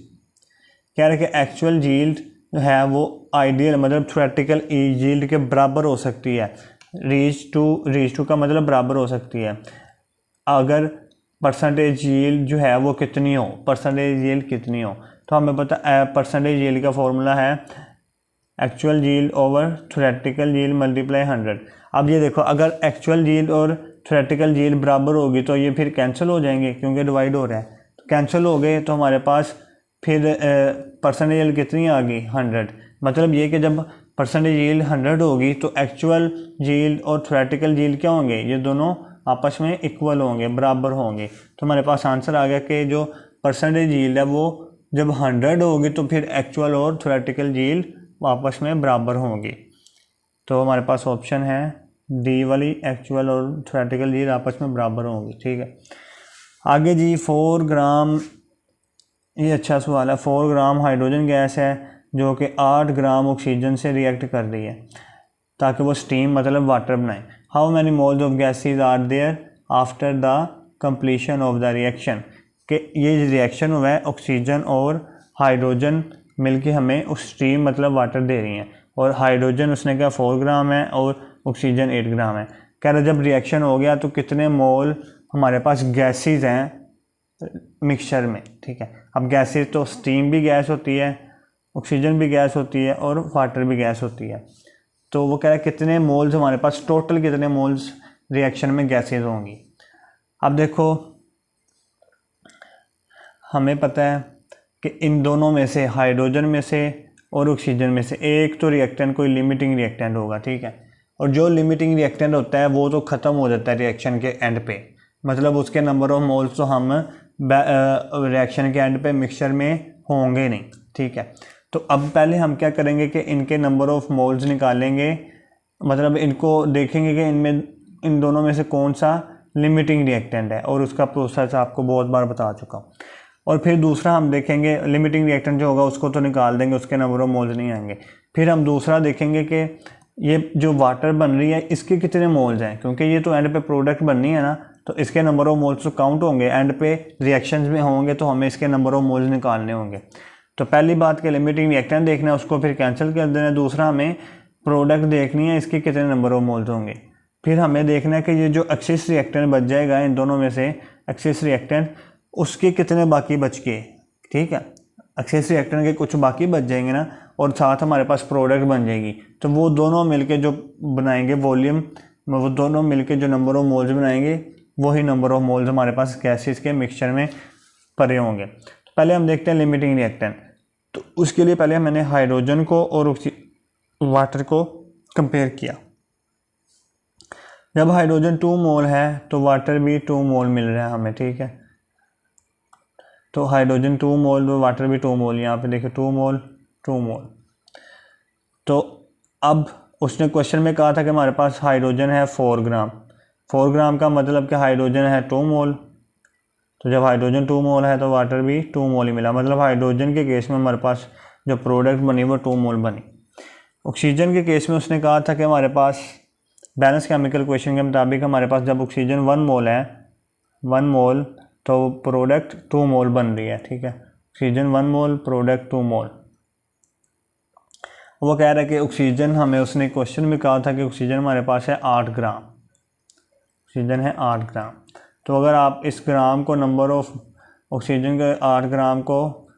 कह रहे कि एक्चुअल यील्ड है वो आइडियल मतलब थ्योरेटिकल यील्ड के बराबर हो सकती है, रीच टू का मतलब बराबर हो सकती है अगर परसेंटेज यील्ड जो है वो कितनी हो, परसेंटेज यील्ड कितनी हो। तो हमें पता परसेंटेज यील्ड का फॉर्मूला है actual yield over theoretical yield multiply 100। अब ये देखो, अगर एक्चुअल यील्ड और थ्योरेटिकल यील्ड बराबर होगी तो ये फिर कैंसिल हो जाएंगे क्योंकि डिवाइड हो रहा है, तो कैंसिल हो गए तो हमारे पास फिर परसेंटेज यील्ड कितनी आ गई 100। मतलब ये कि जब परसेंटेज यील्ड 100 होगी तो एक्चुअल यील्ड और थ्योरेटिकल यील्ड क्या होंगे, ये दोनों आपस में इक्वल होंगे, बराबर होंगे। तो हमारे पास आंसर आ गया कि जो परसेंटेज यील्ड है वो जब 100 होगी तो फिर एक्चुअल और थ्योरेटिकल यील्ड आपस में बराबर होंगी। तो हमारे पास ऑप्शन है डी वाली, एक्चुअल और थ्योरेटिकल यील्ड आपस में बराबर होंगी, ठीक है। आगे जी 4 ग्राम, ये अच्छा सवाल है। 4 ग्राम हाइड्रोजन गैस है जो कि 8 ग्राम ऑक्सीजन से रिएक्ट कर रही है ताकि वो स्टीम मतलब वाटर बनाए। How many moles of gases are there after the completion of the reaction. कि ये रिएक्शन हुआ है ऑक्सीजन और हाइड्रोजन मिलके हमें उस स्टीम मतलब वाटर दे रही हैं, और हाइड्रोजन उसने कहा 4 ग्राम है और ऑक्सीजन 8 ग्राम है। कह रहा जब रिएक्शन हो गया तो कितने मोल हमारे पास गैसेज हैं मिक्सचर में, ठीक है। अब गैसेज तो स्टीम भी गैस होती है, ऑक्सीजन भी गैस होती है और वाटर भी गैस होती है। तो वो कह रहा है कितने मोल्स हमारे पास, टोटल कितने मोल्स रिएक्शन में गैसेज होंगी। अब देखो हमें पता है कि इन दोनों में से, हाइड्रोजन में से और ऑक्सीजन में से, एक तो रिएक्टेंट कोई लिमिटिंग रिएक्टेंट होगा, ठीक है। और जो लिमिटिंग रिएक्टेंट होता है वो तो ख़त्म हो जाता है रिएक्शन के एंड पे, मतलब उसके नंबर ऑफ मोल्स तो हम रिएक्शन के एंड पे मिक्सचर में होंगे नहीं, ठीक है। तो अब पहले हम क्या करेंगे कि इनके नंबर ऑफ मोल्स निकालेंगे, मतलब इनको देखेंगे कि इनमें इन दोनों में से कौन सा लिमिटिंग रिएक्टेंट है, और उसका प्रोसेस आपको बहुत बार बता चुका हूँ। और फिर दूसरा हम देखेंगे लिमिटिंग रिएक्टेंट जो होगा उसको तो निकाल देंगे, उसके नंबर ऑफ मोल्स नहीं आएंगे। फिर हम दूसरा देखेंगे कि ये जो वाटर बन रही है इसके कितने मोल्स हैं, क्योंकि ये तो एंड पे प्रोडक्ट बननी है ना, तो इसके नंबर ऑफ मोल्स तो काउंट होंगे, एंड पे रिएक्शंस में होंगे तो हमें इसके नंबर ऑफ मोल्स निकालने होंगे। तो पहली बात के लिमिटिंग रिएक्टेंट देखना है, उसको फिर कैंसिल कर देना है। दूसरा हमें प्रोडक्ट देखनी है, इसके कितने नंबर ऑफ मोल्स होंगे। फिर हमें देखना है कि ये जो एक्सिस रिएक्टेंट बच जाएगा इन दोनों में से, एक्सिस रिएक्टेंट उसके कितने बाकी बच गए, ठीक है, एक्सेस रिएक्टेंट के कुछ बाकी बच जाएंगे ना, और साथ हमारे पास प्रोडक्ट बन जाएगी, तो वो दोनों मिलके जो बनाएंगे वॉल्यूम, वो दोनों मिलके जो नंबर ऑफ मोल्स बनाएंगे वही नंबर ऑफ मोल्स हमारे पास गैसेस के मिक्सचर में पड़े होंगे। तो पहले हम देखते हैं लिमिटिंग रिएक्टेंट। तो उसके लिए पहले मैंने हाइड्रोजन को और वाटर को कंपेयर किया। जब हाइड्रोजन 2 मोल है तो वाटर भी 2 मोल मिल रहा है हमें, ठीक है। तो हाइड्रोजन 2 मोल तो वाटर भी 2 मोल, यहाँ पे देखिए 2 मोल 2 मोल। तो अब उसने क्वेश्चन में कहा था कि हमारे पास हाइड्रोजन है 4 ग्राम। 4 ग्राम का मतलब कि हाइड्रोजन है 2 मोल। तो जब हाइड्रोजन 2 मोल है तो वाटर भी 2 मोल ही मिला, मतलब हाइड्रोजन के केस में हमारे पास जो प्रोडक्ट बनी वो 2 मोल बनी। ऑक्सीजन के केस में उसने कहा था कि हमारे पास बैलेंस केमिकल इक्वेशन के मुताबिक हमारे पास जब ऑक्सीजन 1 मोल है 1 मोल तो प्रोडक्ट 2 मोल बन रही है, ठीक है। ऑक्सीजन 1 मोल प्रोडक्ट 2 मोल। वो कह रहा है कि ऑक्सीजन हमें उसने क्वेश्चन में कहा था कि ऑक्सीजन हमारे पास है 8 ग्राम, ऑक्सीजन है 8 ग्राम। तो अगर आप इस ग्राम को नंबर ऑफ ऑक्सीजन के 8 ग्राम को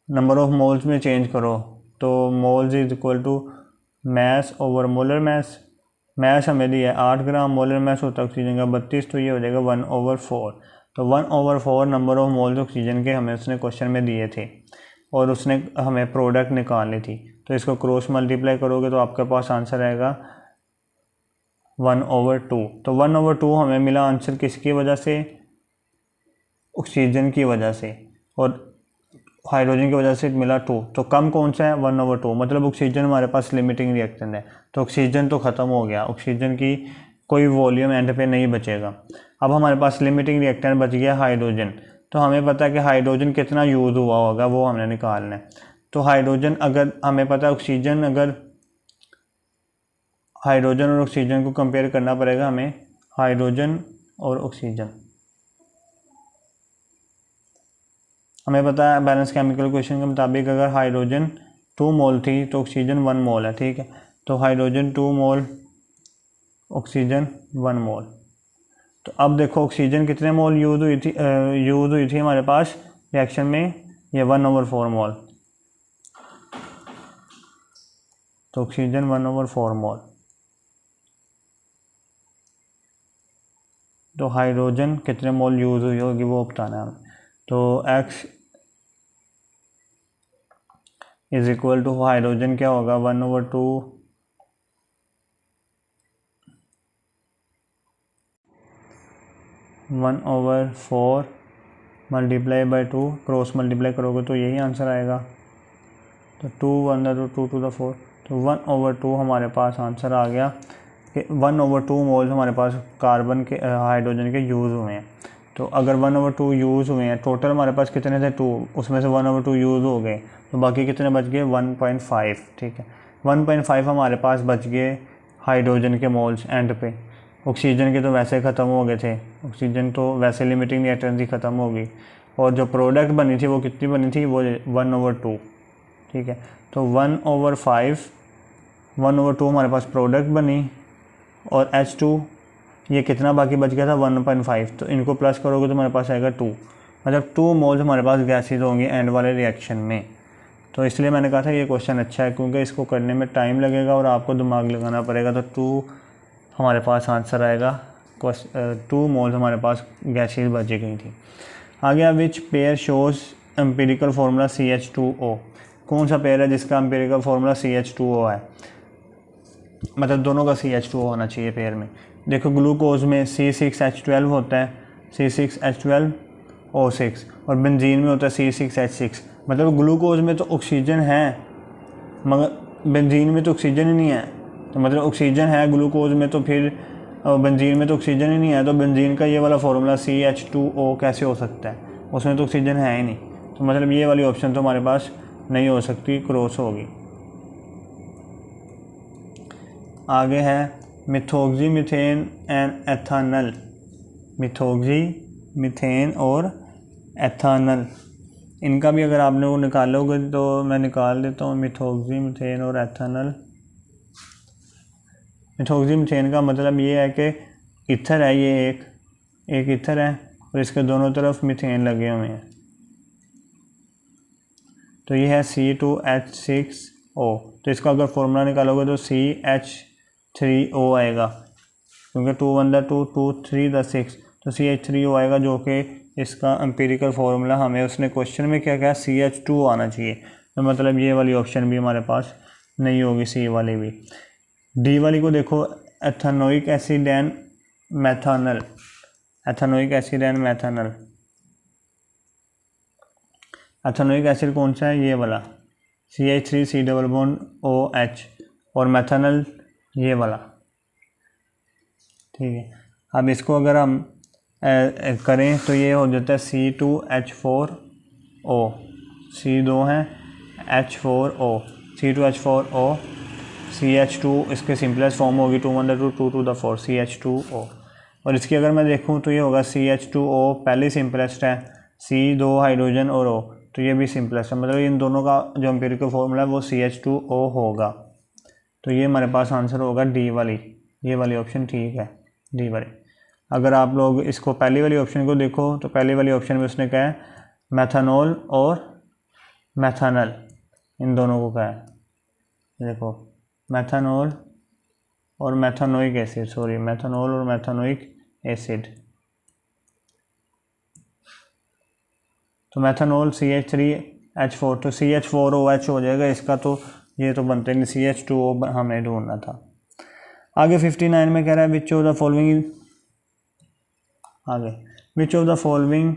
नंबर ऑफ मोल्स में चेंज करो तो moles is equal to mass over molar mass. Mass हमें दिया है 8 ग्राम, मोलर मैस होता है ऑक्सीजन का 32, तो ये हो जाएगा 1/4। तो 1/4 नंबर ऑफ मोल्स ऑक्सीजन के हमें उसने क्वेश्चन में दिए थे और उसने हमें प्रोडक्ट निकालनी थी। तो इसको क्रॉस मल्टीप्लाई करोगे तो आपके पास आंसर आएगा 1/2। तो 1/2 हमें मिला आंसर किसकी वजह से, ऑक्सीजन की वजह से, और हाइड्रोजन की वजह से मिला 2। तो कम कौन सा है 1/2, मतलब ऑक्सीजन हमारे पास लिमिटिंग रिएक्टेंट है। तो ऑक्सीजन तो ख़त्म हो गया, ऑक्सीजन की कोई वॉल्यूम एंड पे नहीं बचेगा। अब हमारे पास लिमिटिंग रिएक्टेंट बच गया हाइड्रोजन। तो हमें पता है कि हाइड्रोजन कितना यूज़ हुआ होगा वो हमने निकालना है। तो हाइड्रोजन अगर हमें पता है ऑक्सीजन, अगर हाइड्रोजन और ऑक्सीजन को कंपेयर करना पड़ेगा हमें, हाइड्रोजन और ऑक्सीजन। हमें पता है बैलेंस केमिकल इक्वेशन के मुताबिक अगर हाइड्रोजन 2 मोल थी तो ऑक्सीजन 1 मोल है, ठीक है। तो हाइड्रोजन 2 मोल, ऑक्सीजन 1 मोल। तो अब देखो ऑक्सीजन कितने मोल यूज़ हुई थी हमारे पास रिएक्शन में, ये 1/4 मोल। तो ऑक्सीजन 1/4 मोल। तो हाइड्रोजन कितने मोल यूज़ हुई होगी वो बताना है हमें। तो X is equal to hydrogen क्या होगा 1/2 1/4 मल्टीप्लाई बाई 2, क्रॉस मल्टीप्लाई करोगे तो यही आंसर आएगा। तो 2 1 2 to the 4, तो 1/2 हमारे पास आंसर आ गया कि 1/2 मोल्स हमारे पास कार्बन के हाइड्रोजन के यूज़ हुए हैं। तो अगर 1/2 यूज़ हुए हैं, टोटल हमारे पास कितने थे 2, उसमें से 1/2 यूज़ हो गए, तो बाकी कितने बच गए 1.5, ठीक है। 1.5 हमारे पास बच गए हाइड्रोजन के मोल्स एंड पे। ऑक्सीजन के तो वैसे ख़त्म हो गए थे, ऑक्सीजन तो वैसे लिमिटिंग रिएक्टेंट ही ख़त्म हो गई, और जो प्रोडक्ट बनी थी वो कितनी बनी थी, वो 1/2, ठीक है। तो 1/5 1/2 हमारे पास प्रोडक्ट बनी, और H2 ये कितना बाकी बच गया था 1.5, तो इनको प्लस करोगे तो हमारे पास आएगा 2, मतलब 2 मोल्स हमारे पास गैसेज होंगी एंड वाले रिएक्शन में। तो इसलिए मैंने कहा था ये क्वेश्चन अच्छा है क्योंकि इसको करने में टाइम लगेगा और आपको दिमाग लगाना पड़ेगा। तो 2 हमारे पास आंसर आएगा, 2 मोल्स हमारे पास गैसेज बची गई थी। आगे which pair shows empirical formula CH2O, कौन सा पेयर है जिसका एम्पिरिकल फार्मूला CH2O है, मतलब दोनों का CH2O होना चाहिए पेयर में। देखो ग्लूकोज में C6H12 होता है, C6H12O6, और बेंजीन में होता है C6H6। मतलब ग्लूकोज में तो ऑक्सीजन है मगर बेंजीन में तो ऑक्सीजन ही नहीं है, तो मतलब ऑक्सीजन है ग्लूकोज में तो फिर बेंजीन में तो ऑक्सीजन ही नहीं है, तो बेंजीन का ये वाला फार्मूला CH2O कैसे हो सकता है, उसमें तो ऑक्सीजन है ही नहीं। तो मतलब ये वाली ऑप्शन तो हमारे पास नहीं हो सकती, क्रॉस होगी। आगे है methoxy methane and ethanal, methoxy methane और एथानल, इनका भी अगर आपने वो निकालोगे तो मैं निकाल देता हूँ। मिथोक्सी मीथेन और एथानल, मिथोक्सी मीथेन का मतलब ये है कि ईथर है, ये एक ईथर है और इसके दोनों तरफ मीथेन लगे हुए हैं। तो ये है C2H6O। तो इसका अगर फॉर्मूला निकालोगे तो CH3O आएगा, क्योंकि 2 1 2 2 3 6, तो CH3O आएगा, जो कि इसका एम्पिरिकल फार्मूला हमें उसने क्वेश्चन में क्या कहा, CH2 आना चाहिए। तो मतलब ये वाली ऑप्शन भी हमारे पास नहीं होगी, सी वाली भी। डी वाली को देखो, ethanoic acid and methanal, ethanoic acid and methanal. Ethanoic acid कौन सा है, ये वाला CH3C डबल बॉन्ड OH, और मैथानल ये वाला, ठीक है। अब इसको अगर हम करें तो ये हो जाता है C2H4O, C2 है H4O, C2H4O, CH2 इसके सिंपलेस्ट फॉर्म होगी 2 1 2 2 2 4 CH2O। और इसकी अगर मैं देखूं तो ये होगा CH2O पहली सिंपलेस्ट है, C2 हाइड्रोजन और O, तो ये भी सिंपलेस्ट है, मतलब इन दोनों का जो एम्पिरिकल फॉर्मूला है वो CH2O होगा। तो ये हमारे पास आंसर होगा डी वाली, ये वाली ऑप्शन ठीक है, डी वाली। अगर आप लोग इसको पहली वाली ऑप्शन को देखो तो पहली वाली ऑप्शन में उसने कहा है मैथानॉल और मैथानल, इन दोनों को कहा है, देखो मैथानॉल और मैथानोइक एसिड, सॉरी मैथानॉल और मैथानोइक एसिड। तो मैथानॉल CH3H4, तो CH4OH हो जाएगा इसका, तो ये तो बनते नहीं, CH2O हमें ढूंढना था। आगे 59 में कह रहा है विच ऑफ द फॉलोइंग, आगे which of the following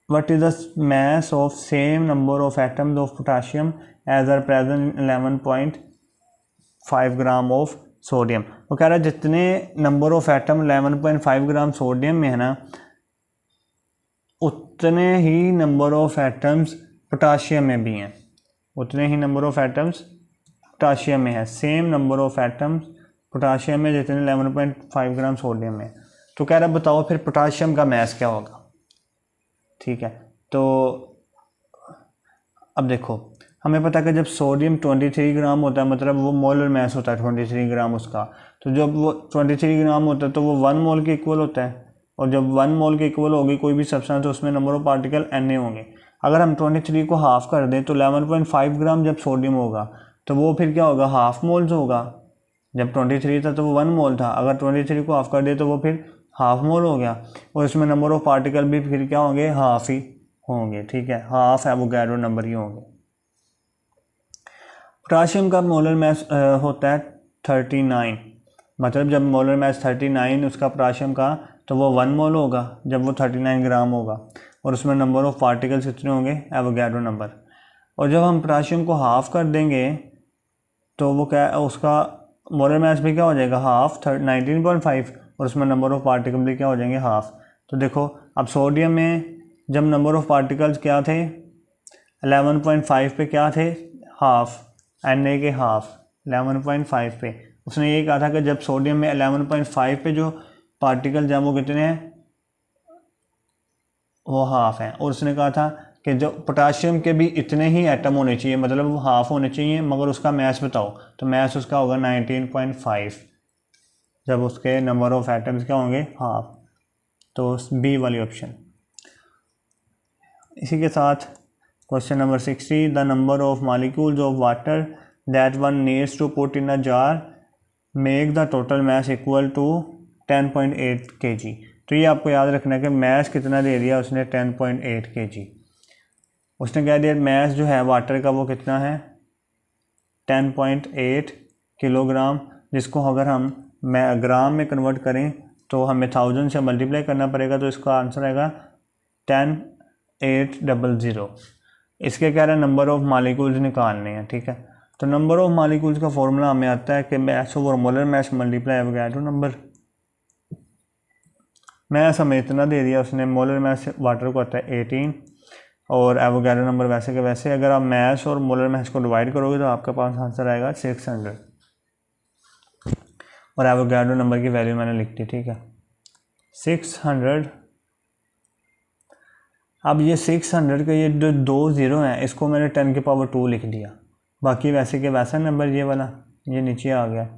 what is the mass of same number of atoms of potassium as are present in 11.5 gram of sodium. वो कह रहा है जितने number of atom 11.5 gram sodium में है ना, उतने ही नंबर ऑफ एटम्स पोटाशियम में भी हैं, उतने ही नंबर ऑफ एटम्स पोटाशियम में है, same number of atoms potassium में जितने 11.5 ग्राम सोडियम में। तो कह रहा है बताओ फिर पोटाशियम का मैस क्या होगा, ठीक है। तो अब देखो हमें पता है कि जब सोडियम 23 ग्राम होता है, मतलब वो मोलर मैस होता है 23 ग्राम उसका, तो जब वो 23 ग्राम होता है तो वो 1 मोल के इक्वल होता है, और जब 1 मोल के इक्वल होगी कोई भी सब्सटेंस तो उसमें नंबर ऑफ पार्टिकल Na होंगे। अगर हम 23 को हाफ कर दें तो 11.5 ग्राम जब सोडियम होगा तो वो फिर क्या होगा, हाफ मोल्स होगा। जब 23 था तो वो 1 मोल था, अगर 23 को हाफ कर दे तो वो फिर हाफ मोल हो गया, और इसमें नंबर ऑफ पार्टिकल भी फिर क्या होंगे, हाफ ही होंगे, ठीक है, हाफ एवोगाड्रो नंबर ही होंगे। पोटाशियम का मोलर मैस होता है 39, मतलब जब मोलर मैस 39 उसका पोटाशियम का, तो वो 1 मोल होगा जब वो 39 ग्राम होगा, और उसमें नंबर ऑफ पार्टिकल्स कितने होंगे, एवोगाड्रो नंबर। और जब हम पोटाशियम को हाफ कर देंगे तो वो क्या, उसका मोलर मैस भी क्या हो जाएगा, हाफ 19.5, और उसमें नंबर ऑफ पार्टिकल भी क्या हो जाएंगे, हाफ। तो देखो अब सोडियम में जब नंबर ऑफ पार्टिकल्स क्या थे 11.5 पे क्या थे, हाफ, Na के हाफ 11.5 पे। उसने ये कहा था कि जब सोडियम में 11.5 पे जो पार्टिकल जब वो कितने हैं, वो हाफ हैं, और उसने कहा था कि जो पोटाशियम के भी इतने ही एटम होने चाहिए, मतलब वो हाफ होने चाहिए, मगर उसका मैस बताओ, तो मैस उसका होगा 19.5 जब उसके नंबर ऑफ एटम्स क्या होंगे, हाफ। तो बी वाली ऑप्शन। इसी के साथ question number 60, the number of molecules of water that one needs to put in a jar make the total mass equal to 10.8 kg। तो ये आपको याद रखना है कि मैस कितना दे दिया उसने, 10.8 kg। उसने कह दिया मैस जो है वाटर का वो कितना है, 10.8 किलोग्राम, जिसको अगर हम ग्राम में कन्वर्ट करें तो हमें 1000 से मल्टीप्लाई करना पड़ेगा, तो इसका आंसर आएगा 10800। इसके कह रहे हैं नंबर ऑफ मालिक्यूल्स निकालने हैं, ठीक है। तो नंबर ऑफ मालिक्यूल्स का फॉर्मूला हमें आता है कि mass over molar mass multiply Avogadro number. Mass हमें इतना दे दिया उसने, मोलर मैस वाटर को आता है 18, और एवोगाड्रो नंबर वैसे के वैसे। अगर आप मैस और मोलर मैस को डिवाइड करोगे तो आपके पास आंसर आएगा 600, और एवोगाड्रो नंबर की वैल्यू मैंने लिख दी, ठीक है 600। अब ये 600 के ये जो 2 0 हैं इसको मैंने 10 की पावर 2 लिख दिया, बाकी वैसे के वैसा नंबर ये वाला ये नीचे आ गया,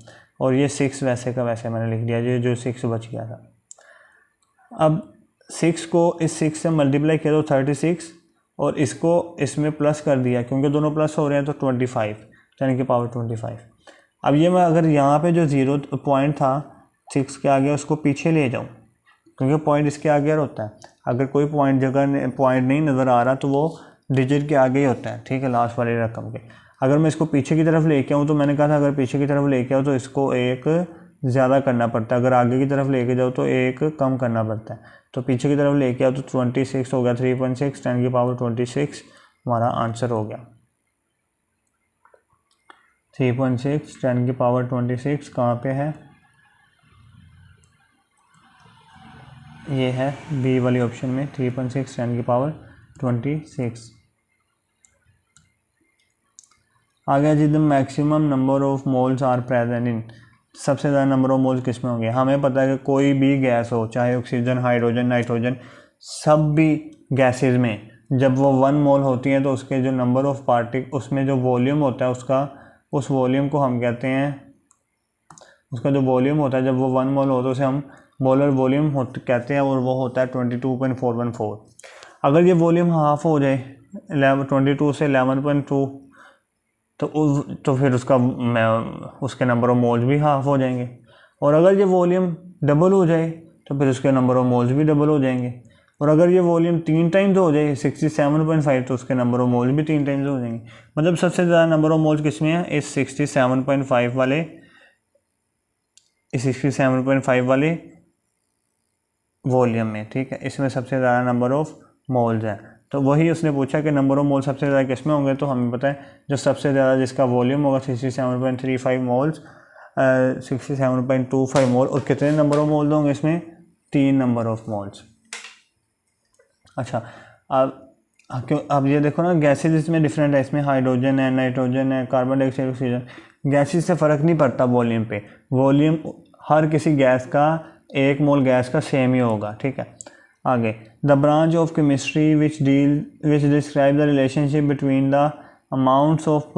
और ये 6 वैसे का वैसे मैंने लिख दिया, ये जो 6 बच गया था। अब 6 को इस 6 से मल्टीप्लाई किया तो 36 और इसको इसमें प्लस कर दिया क्योंकि दोनों प्लस हो रहे हैं तो 25 10 की पावर 25। अब ये मैं अगर यहाँ पे जो 0 पॉइंट था 6 के आगे उसको पीछे ले जाऊँ क्योंकि पॉइंट इसके आगे होता है। अगर कोई पॉइंट नहीं नज़र आ रहा तो वो डिजिट के आगे ही होता है, ठीक है, लास्ट वाली रकम के। अगर मैं इसको पीछे की तरफ लेके आऊँ तो मैंने कहा था अगर पीछे की तरफ लेके आओ तो इसको एक ज़्यादा करना पड़ता है, अगर आगे की तरफ लेके जाओ तो एक कम करना पड़ता है। तो पीछे की तरफ लेके आओ तो 26 हो गया, 3.6 10 की पावर 26 हमारा आंसर हो गया। 3.6 10 की पावर 26 कहाँ पे है, ये है बी वाली ऑप्शन में 3.6 10 की पावर 26। आ गया जी the maximum number of moles are present in, सबसे ज़्यादा नंबर ऑफ मोल्स किस में होंगे। हमें पता है कि कोई भी गैस हो, चाहे ऑक्सीजन, हाइड्रोजन, नाइट्रोजन, सब भी गैसेस में जब वो 1 मोल होती हैं तो उसके जो नंबर ऑफ पार्टिकल, उसमें जो वॉल्यूम होता है उसका, उस वॉल्यूम को हम कहते हैं, उसका जो वॉल्यूम होता है जब वो 1 मोल हो तो उसे हम मोलर वॉल्यूम कहते हैं और वो होता है 22.414। अगर ये वॉल्यूम हाफ हो जाए 22 से 11.2 तो फिर उसके नंबर ऑफ मोल्स भी हाफ हो जाएंगे। और अगर ये वॉल्यूम डबल हो जाए तो फिर उसके नंबर ऑफ मोल्स भी डबल हो जाएंगे। और अगर ये वॉल्यूम 3 टाइम्स हो जाए 67.5 तो उसके नंबर ऑफ मोल्स भी 3 टाइम्स हो जाएंगे। मतलब सबसे ज़्यादा नंबर ऑफ मोल्स किस में है, इस 67.5 वाले, इस 67.5 वाले वॉल्यूम में, ठीक है, इसमें सबसे ज़्यादा नंबर ऑफ मोल्स है। तो वही उसने पूछा कि नंबर ऑफ मोल सबसे ज़्यादा किस में होंगे, तो हमें पता है जो सबसे ज़्यादा जिसका वॉल्यूम होगा 67.35 मोल्स, 67.25 मोल, और कितने नंबर ऑफ मोल्स होंगे इसमें, 3 नंबर ऑफ मोल्स। अच्छा, अब ये देखो ना, गैसेज इसमें डिफरेंट है, इसमें हाइड्रोजन है, नाइट्रोजन है, कार्बन डाइऑक्साइड, ऑक्सीजन। गैसेज से फ़र्क नहीं पड़ता वॉल्यूम पे, वॉल्यूम हर किसी गैस का 1 मोल गैस का सेम ही होगा, ठीक है। आगे, the branch of chemistry which describe the relationship between the amounts of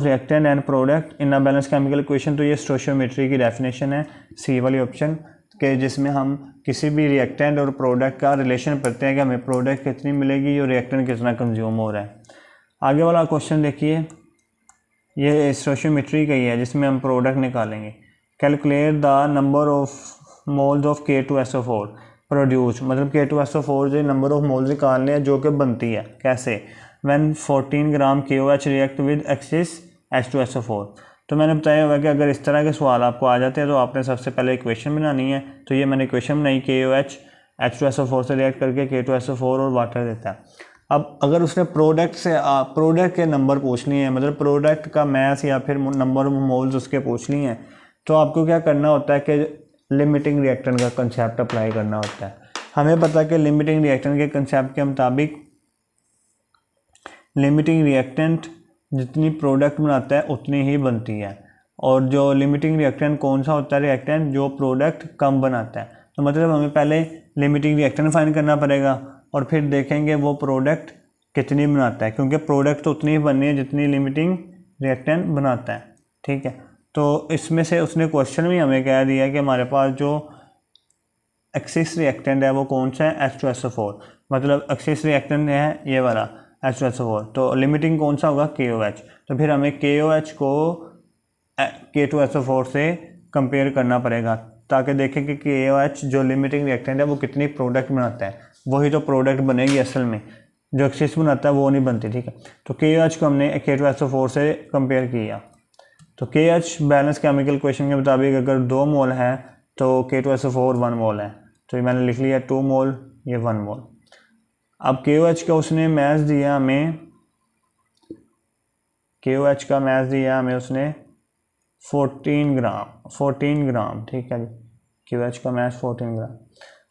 reactant and product in a balance chemical equation. तो ये स्टोइचियोमेट्री की डेफिनेशन है, सी वाली ऑप्शन के, जिसमें हम किसी भी रिएक्टेंट और प्रोडक्ट का रिलेशन करते हैं कि हमें प्रोडक्ट कितनी मिलेगी और रिएक्टेंट कितना कंज्यूम हो रहा है। आगे वाला क्वेश्चन देखिए, ये स्टोइचियोमेट्री का ही है जिसमें हम प्रोडक्ट निकालेंगे। Calculate the number of moles of K2SO4 produce, मतलब K2SO4 जो नंबर ऑफ मोल्स निकालने हैं जो कि बनती है, कैसे, when 14 gram KOH react with axis H2SO4। तो मैंने बताया हुआ कि अगर इस तरह के सवाल आपको आ जाते हैं तो आपने सबसे पहले इक्वेशन बनानी है। तो ये मैंने इक्वेशन बनाई, KOH H2SO4 से रिएक्ट करके K2SO4 और वाटर देता है। अब अगर उसने प्रोडक्ट के नंबर पूछ लिए हैं, मतलब प्रोडक्ट का मैस या फिर नंबर ऑफ मोल्स उसके पूछ लिए हैं, तो आपको क्या करना होता है कि लिमिटिंग रिएक्टेंट का कंसेप्ट अप्लाई करना होता है। हमें पता है कि लिमिटिंग रिएक्टेंट के कंसेप्ट के मुताबिक लिमिटिंग रिएक्टेंट जितनी प्रोडक्ट बनाता है उतनी ही बनती है, और जो लिमिटिंग रिएक्टेंट कौन सा होता है, रिएक्टेंट जो प्रोडक्ट कम बनाता है। तो मतलब हमें पहले लिमिटिंग रिएक्टेंट फाइंड करना पड़ेगा और फिर देखेंगे वो प्रोडक्ट कितनी बनाता है, क्योंकि प्रोडक्ट तो उतनी ही बननी है जितनी लिमिटिंग रिएक्टेंट बनाता है, ठीक है। तो इसमें से उसने क्वेश्चन में हमें कह दिया कि हमारे पास जो एक्सिस रिएक्टेंट है वो कौन सा है, H2SO4, मतलब एक्सिस रिएक्टेंट है ये वाला H2SO4, तो लिमिटिंग कौन सा होगा, KOH। तो फिर हमें KOH को K2SO4 से कंपेयर करना पड़ेगा ताकि देखें कि KOH जो लिमिटिंग रिएक्टेंट है वो कितनी प्रोडक्ट बनाता है, वही तो प्रोडक्ट बनेगी असल में, जो एक्सिस बनाता है वो नहीं बनती, ठीक है। तो KOH को हमने K2SO4 से कंपेयर किया। तो KH बैलेंस केमिकल इक्वेशन के मुताबिक अगर 2 मोल है तो K2SO4 1 मोल है, तो ये मैंने लिख लिया 2 मोल, ये 1 मोल। अब KOH का उसने मैच दिया हमें, KOH का मैच दिया हमें उसने 14 ग्राम, ठीक है जी, KOH का मैच 14 ग्राम।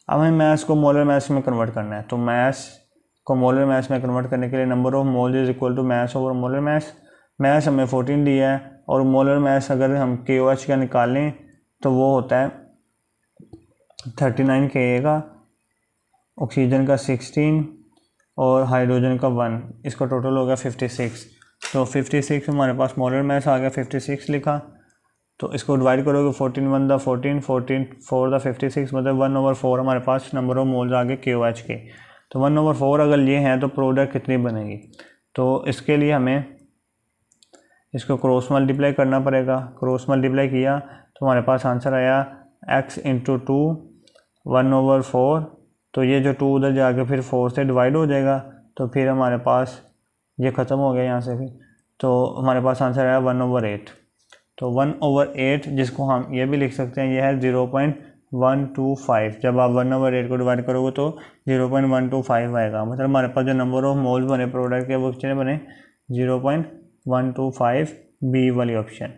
अब हमें मैथ को मोलर मैथ में कन्वर्ट करना है, तो मैथ को मोलर मैथ में कन्वर्ट करने के लिए number of mole is equal to mass over molar mass. Mass हमें 14 दिया है और मोलर मैथ अगर हम KOH का निकालें तो वो होता है 39 Ka का, ऑक्सीजन का 16 और हाइड्रोजन का 1, इसका टोटल हो गया 56। तो 56 हमारे पास मोलर मैथ आ गया, 56 लिखा। तो इसको डिवाइड करोगे 14 1 द 14, 14 4 द 56, मतलब 1/4 हमारे पास नंबर ऑफ मोल्स आ गए KOH के। तो 1/4 अगर ये हैं तो प्रोडक्ट कितनी बनेगी? तो इसके लिए हमें इसको क्रॉस मल्टीप्लाई करना पड़ेगा। क्रॉस मल्टीप्लाई किया तो हमारे पास आंसर आया x इंटू 2 1/4। तो ये जो 2 उधर जाके फिर 4 से डिवाइड हो जाएगा, तो फिर हमारे पास ये ख़त्म हो गया यहाँ से फिर। तो हमारे पास आंसर आया 1/8। तो 1/8 जिसको हम ये भी लिख सकते हैं, ये है 0.125। जब आप 1/8 को डिवाइड करोगे तो 0.125 आएगा। मतलब हमारे पास जो नंबर ऑफ मोल्स बने प्रोडक्ट के वो कितने बने? 0.125, बी वाली ऑप्शन।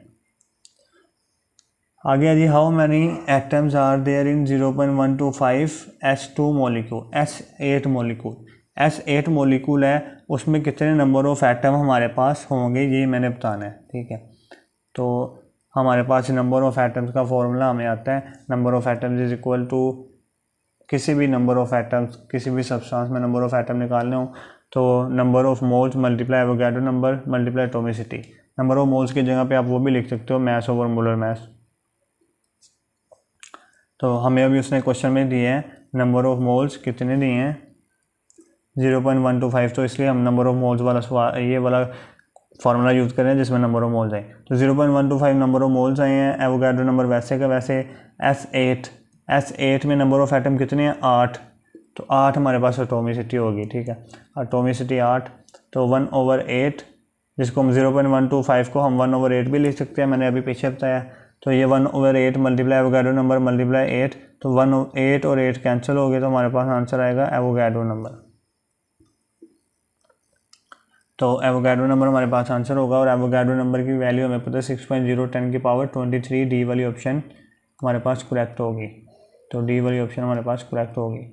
आगे जी, how many atoms are there in 0.125 S2 molecule, S8 molecule. S8 molecule है, उसमें कितने नंबर ऑफ एटम हमारे पास होंगे ये मैंने बताना है, ठीक है। तो हमारे पास नंबर ऑफ एटम्स का फॉर्मूला हमें आता है, number of atoms is equal to किसी भी नंबर ऑफ एटम्स, किसी भी सब्सटेंस में नंबर ऑफ एटम निकालने हो तो number of moles multiply Avogadro number multiply atomicity. Number of moles की जगह पे आप वो भी लिख सकते हो मास ओवर मोलर मास। तो हमें अभी उसने क्वेश्चन में दिए हैं नंबर ऑफ मोल्स कितने दिए हैं 0.125, तो इसलिए हम नंबर ऑफ मोल्स वाला ये वाला फार्मूला यूज़ करें जिसमें नंबर ऑफ मोल्स आए। तो 0.125 नंबर ऑफ मोल्स आए हैं, एवोगाड्रो नंबर वैसे का वैसे। S8 में नंबर ऑफ एटम कितने हैं? 8। तो 8 हमारे पास एटॉमिसिटी होगी, ठीक है, एटॉमिसिटी 8। तो 1/8 जिसको हम 0.125 को हम 1/8 भी लिख सकते हैं, मैंने अभी पीछे बताया। तो ये 1/8 मल्टीप्लाई एवोगाड्रो नंबर मल्टीप्लाई 8, तो 8 और 8 कैंसिल हो गए, तो हमारे पास आंसर आएगा एवोगाड्रो नंबर। तो एवोगाड्रो नंबर हमारे पास आंसर होगा, और एवोगाड्रो नंबर की वैल्यू हमें पता है 6.010⁻23, डी वाली ऑप्शन हमारे पास करेक्ट होगी। तो डी वाली ऑप्शन हमारे पास करेक्ट होगी।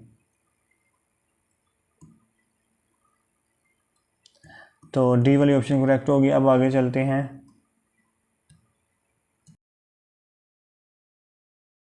तो डी वाली ऑप्शन करेक्ट होगी। अब आगे चलते हैं।